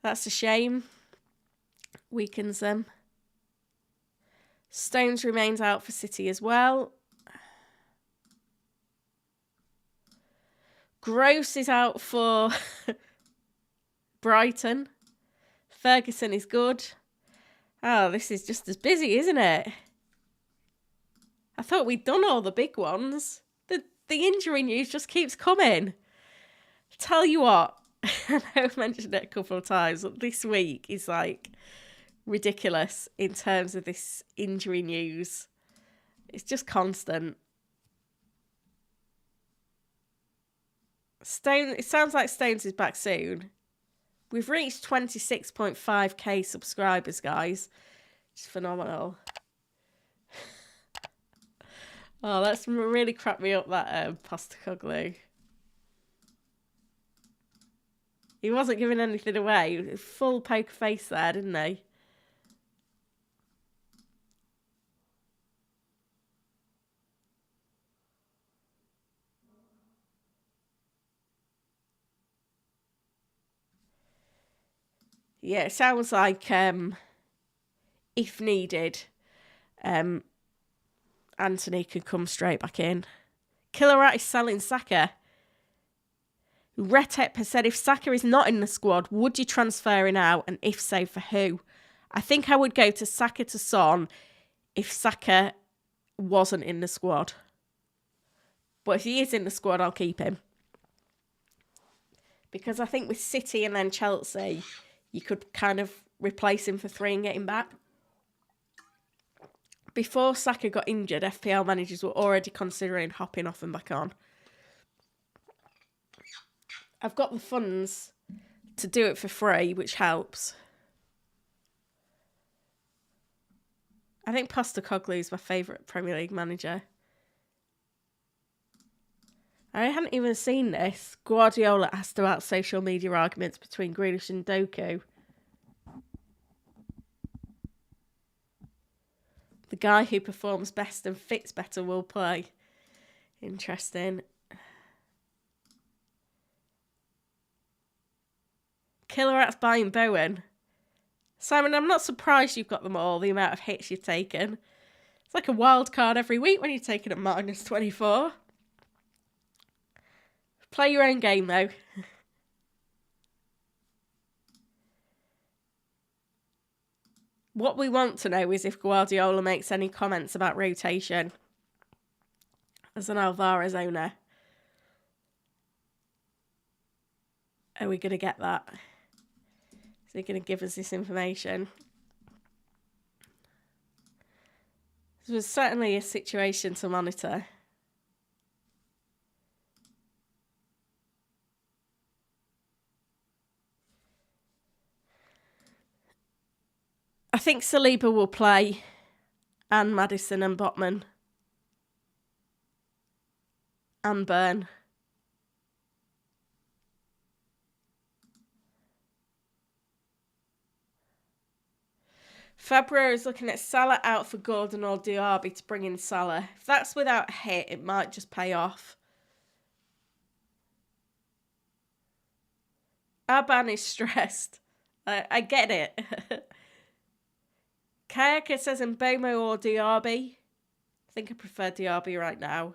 That's a shame. Weakens them. Stones remains out for City as well. Gross is out for Brighton. Ferguson is good. Oh, this is just as busy, isn't it? I thought we'd done all the big ones. The injury news just keeps coming. Tell you what, I know I've mentioned it a couple of times, but this week is like ridiculous in terms of this injury news. It's just constant. It sounds like Stones is back soon. We've reached 26.5k subscribers, guys. It's phenomenal. Oh, that's really cracked me up, that Postecoglou. He wasn't giving anything away. Full poker face there, didn't he? Yeah, it sounds like if needed, Anthony could come straight back in. Killer is selling Saka. Retep has said, if Saka is not in the squad, would you transfer him out? And if so, for who? I think I would go to Saka to Son if Saka wasn't in the squad. But if he is in the squad, I'll keep him. Because I think with City and then Chelsea, you could kind of replace him for 3 and get him back. Before Saka got injured, FPL managers were already considering hopping off and back on. I've got the funds to do it for free, which helps. I think Postecoglou is my favourite Premier League manager. I hadn't even seen this. Guardiola asked about social media arguments between Grealish and Doku. The guy who performs best and fits better will play. Interesting. Killer Rat's buying Bowen. Simon, I'm not surprised you've got them all, the amount of hits you've taken. It's like a wild card every week when you're taking at minus 24. Play your own game, though. What we want to know is if Guardiola makes any comments about rotation as an Alvarez owner. Are we going to get that? Is he going to give us this information? This was certainly a situation to monitor. I think Saliba will play, and Maddison and Botman. And Burn. Fabregas is looking at Salah out for Gordon or Diaby to bring in Salah. If that's without a hit, it might just pay off. Aban is stressed. I get it. Kayaka says Mbomo or Diaby. I think I prefer Diaby right now.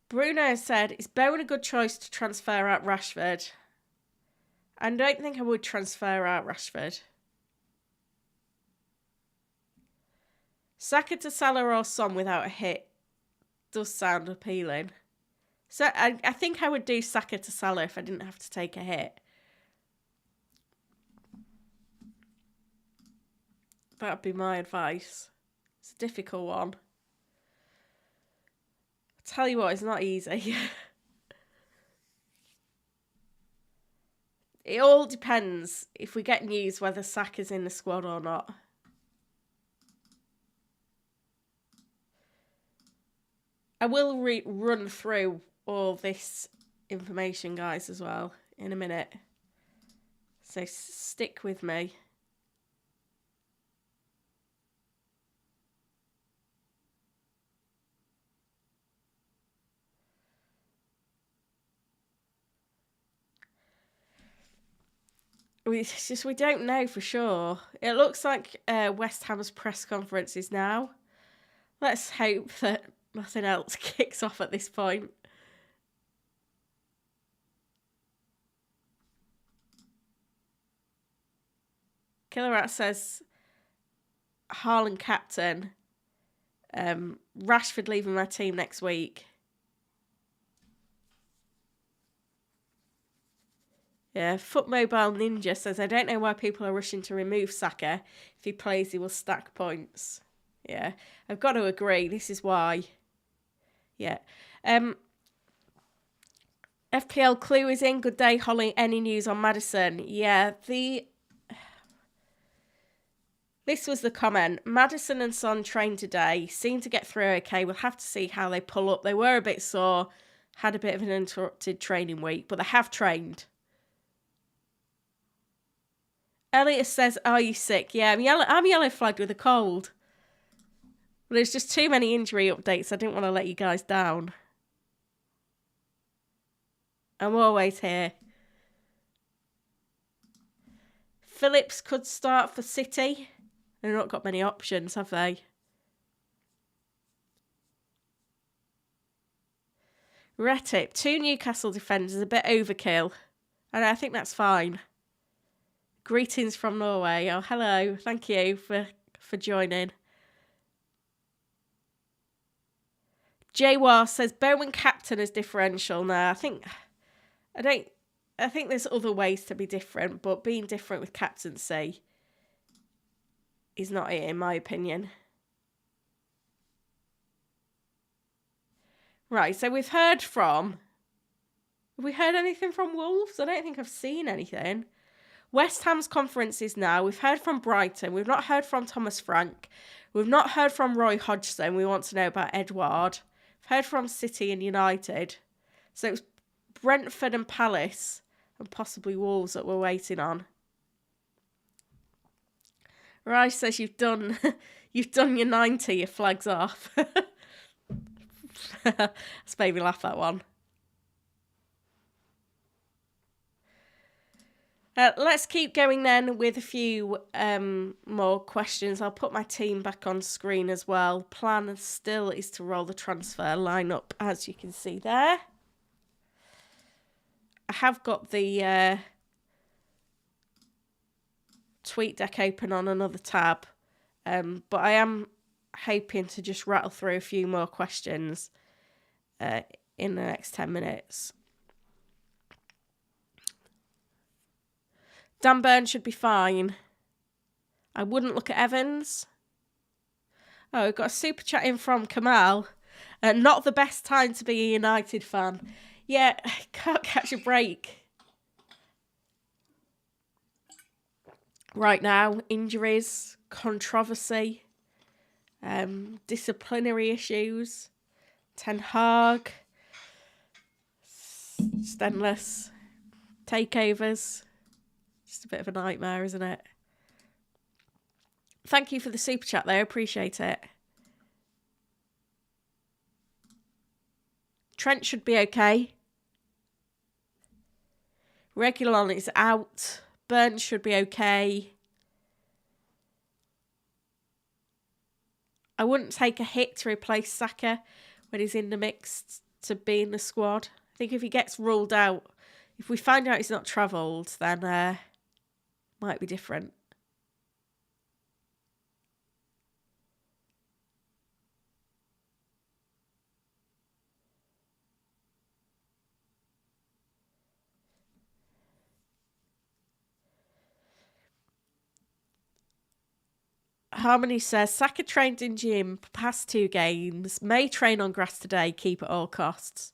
Bruno said, is Bowen a good choice to transfer out Rashford? I don't think I would transfer out Rashford. Saka to Salah or Son without a hit does sound appealing. So I think I would do Saka to Salah if I didn't have to take a hit. That would be my advice. It's a difficult one. I'll tell you what, it's not easy. It all depends if we get news whether Saka's in the squad or not. I will run through all this information, guys, as well in a minute. So stick with me. It's just we don't know for sure. It looks like West Ham's press conference is now. Let's hope that nothing else kicks off at this point. Killer Rat says Haaland captain. Rashford leaving my team next week. Yeah, Foot Mobile Ninja says, I don't know why people are rushing to remove Saka. If he plays, he will stack points. Yeah, I've got to agree. This is why. Yeah. FPL Clue is in. Good day, Holly. Any news on Maddison? Yeah, this was the comment. Maddison and Son trained today. Seem to get through okay. We'll have to see how they pull up. They were a bit sore. Had a bit of an interrupted training week, but they have trained. Elliot says, are you sick? Yeah, I'm yellow flagged with a cold. But there's just too many injury updates. I didn't want to let you guys down. I'm always here. Phillips could start for City. They've not got many options, have they? Retip, 2 Newcastle defenders, a bit overkill. And I think that's fine. Greetings from Norway. Oh, hello. Thank you for joining. Jawar says Bowen captain is differential. No, I think there's other ways to be different, but being different with captaincy is not it, in my opinion. Right, so we've heard from... Have we heard anything from Wolves? I don't think I've seen anything. West Ham's conferences now. We've heard from Brighton. We've not heard from Thomas Frank. We've not heard from Roy Hodgson. We want to know about Edouard. We've heard from City and United. So it's Brentford and Palace and possibly Wolves that we're waiting on. Rice says you've done your 90, your flag's off. That's made me laugh, that one. Let's keep going then with a few more questions. I'll put my team back on screen as well. Plan still is to roll the transfer lineup, as you can see there. I have got the tweet deck open on another tab, but I am hoping to just rattle through a few more questions in the next 10 minutes. Dan Burn should be fine. I wouldn't look at Evans. Oh, we've got a super chat in from Kamal. Not the best time to be a United fan. Yeah, can't catch a break. Right now, injuries, controversy, disciplinary issues, Ten Hag, Stenless, takeovers. Just a bit of a nightmare, isn't it? Thank you for the super chat, though. Appreciate it. Trent should be okay. Reguilon is out. Burns should be okay. I wouldn't take a hit to replace Saka when he's in the mix to be in the squad. I think if he gets ruled out, if we find out he's not travelled, then might be different. Harmony says, Saka trained in gym past 2 games, may train on grass today, keep at all costs.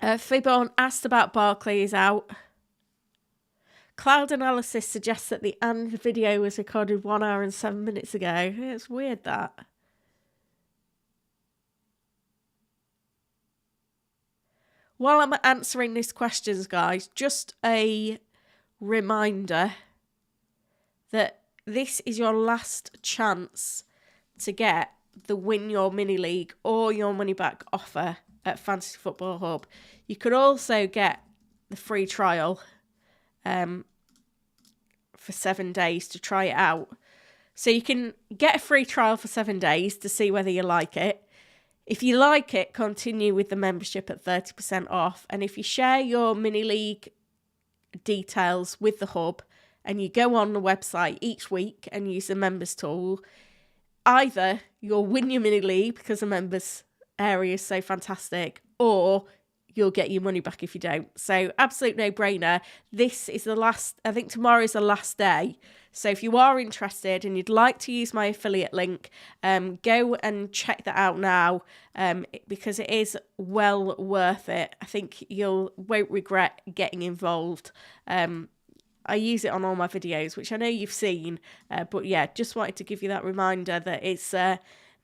Fibon asked about Barkley is out. Cloud analysis suggests that the and video was recorded 1 hour and 7 minutes ago. It's weird, that. While I'm answering these questions, guys, just a reminder that this is your last chance to get the Win Your Mini League or your money back offer at Fantasy Football Hub. You could also get the free trial for 7 days to try it out. So you can get a free trial for 7 days to see whether you like it. If you like it, continue with the membership at 30% off. And if you share your mini league details with the hub and you go on the website each week and use the members tool, either you'll win your mini league because the members area is so fantastic, or you'll get your money back if you don't. So absolute no-brainer. This is the last, I think tomorrow is the last day. So if you are interested and you'd like to use my affiliate link, go and check that out now, because it is well worth it. I think you won't regret getting involved. I use it on all my videos, which I know you've seen, but yeah, just wanted to give you that reminder that it's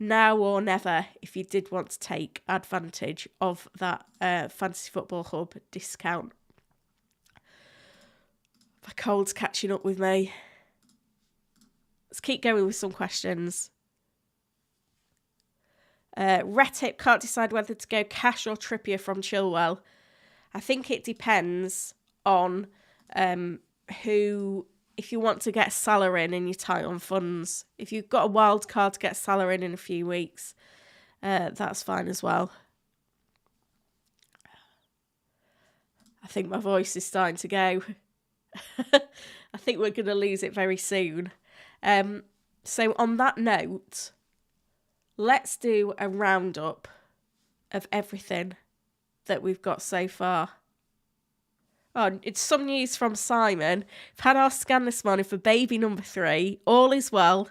now or never if you did want to take advantage of that Fantasy Football Hub discount. My cold's catching up with me. Let's keep going with some questions. Retip can't decide whether to go cash or Trippier from Chilwell. I think it depends on who, if you want to get Salah in and you're tight on funds. If you've got a wild card to get Salah in a few weeks, that's fine as well. I think my voice is starting to go. I think we're going to lose it very soon. So on that note, let's do a roundup of everything that we've got so far. Oh, it's some news from Simon. We've had our scan this morning for baby number 3. All is well.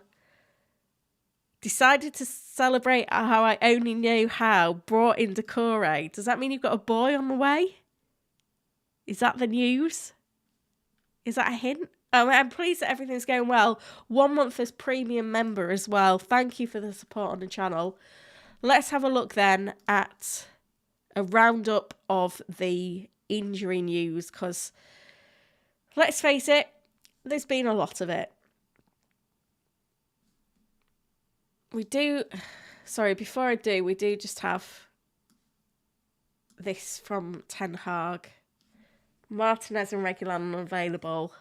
Decided to celebrate how I only knew how. Brought in Decore. Does that mean you've got a boy on the way? Is that the news? Is that a hint? Oh, I'm pleased that everything's going well. 1 month as premium member as well. Thank you for the support on the channel. Let's have a look then at a roundup of the injury news, because let's face it, there's been a lot of it. Before I do, we do just have this from Ten Hag. Martinez and Reguilon unavailable.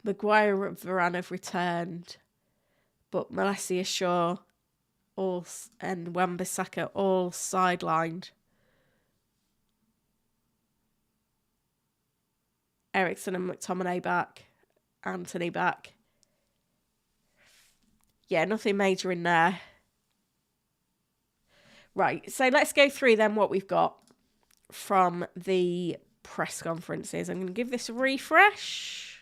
Maguire and Varane have returned, but Malaysia Shaw and Wan-Bissaka all sidelined. Ericsson and McTominay back. Anthony back. Yeah, nothing major in there. Right, so let's go through then what we've got from the press conferences. I'm going to give this a refresh.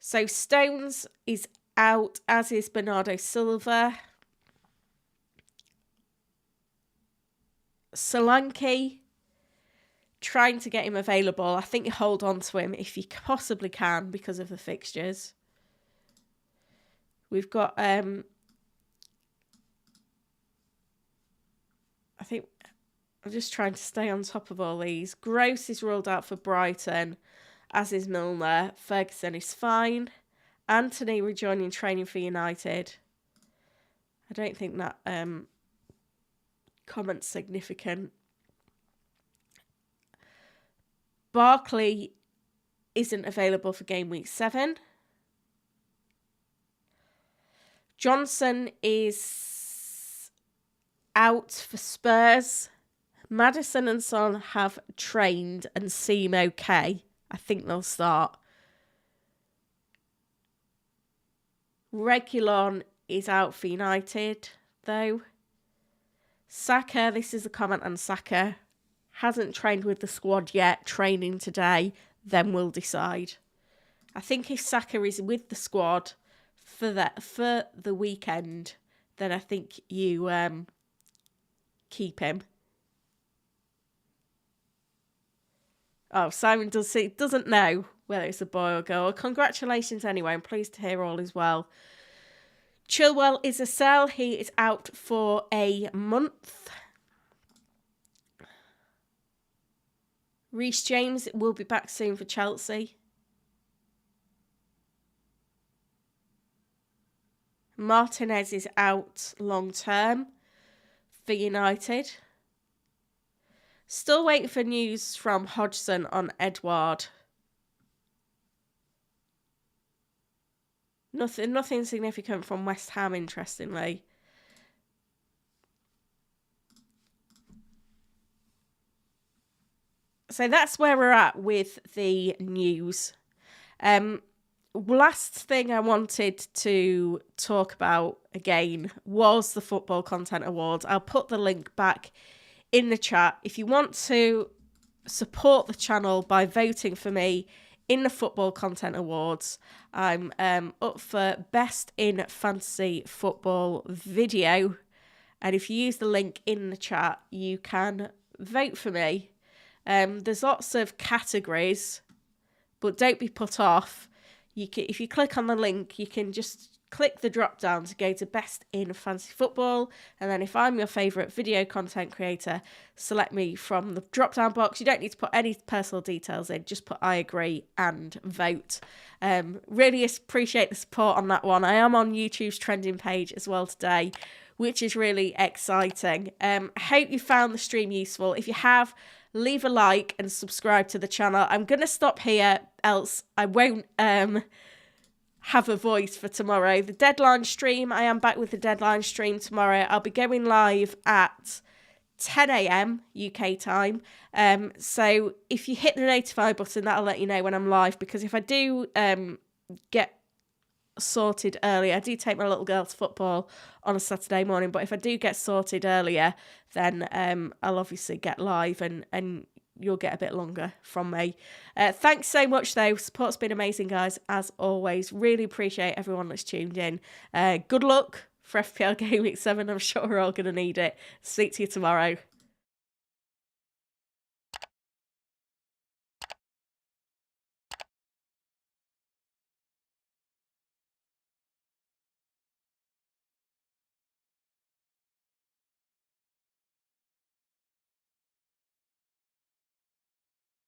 So Stones is out, as is Bernardo Silva. Solanke, trying to get him available. I think you hold on to him if you possibly can because of the fixtures. We've got, I think, I'm just trying to stay on top of all these. Gross is ruled out for Brighton, as is Milner. Ferguson is fine. Anthony rejoining training for United. I don't think that comment's significant. Barkley isn't available for game week 7. Johnson is out for Spurs. Maddison and Son have trained and seem okay. I think they'll start. Reguilon is out for United, though. Saka, this is a comment on Saka, hasn't trained with the squad yet, training today, then we'll decide. I think if Saka is with the squad for the weekend, then I think you keep him. Oh, Simon doesn't know whether it's a boy or girl. Congratulations anyway. I'm pleased to hear all is well. Chilwell is a sell. He is out for a month. Reece James will be back soon for Chelsea. Martinez is out long term for United. Still waiting for news from Hodgson on Edouard. Nothing significant from West Ham, interestingly. So that's where we're at with the news. Last thing I wanted to talk about again was the Football Content Awards. I'll put the link back in the chat. If you want to support the channel by voting for me in the Football Content Awards, I'm up for Best in Fantasy Football Video. And if you use the link in the chat, you can vote for me. There's lots of categories, but don't be put off. If you click on the link, you can just click the drop down to go to Best in Fantasy Football, and then if I'm your favourite video content creator, select me from the drop down box. You don't need to put any personal details in, just put I agree and vote. Really appreciate the support on that one. I am on YouTube's trending page as well today, which is really exciting. I hope you found the stream useful. If you have, leave a like and subscribe to the channel. I'm going to stop here, else I won't have a voice for tomorrow. The deadline stream, I am back with the deadline stream tomorrow. I'll be going live at 10 a.m. UK time. So if you hit the notify button, that'll let you know when I'm live, because if I do get sorted earlier, I do take my little girl to football on a Saturday morning, but if I do get sorted earlier, then I'll obviously get live and you'll get a bit longer from me. Thanks so much though. Support's been amazing, guys, as always. Really appreciate everyone that's tuned in. Good luck for FPL Gameweek 7. I'm sure we're all going to need it. Speak to you tomorrow.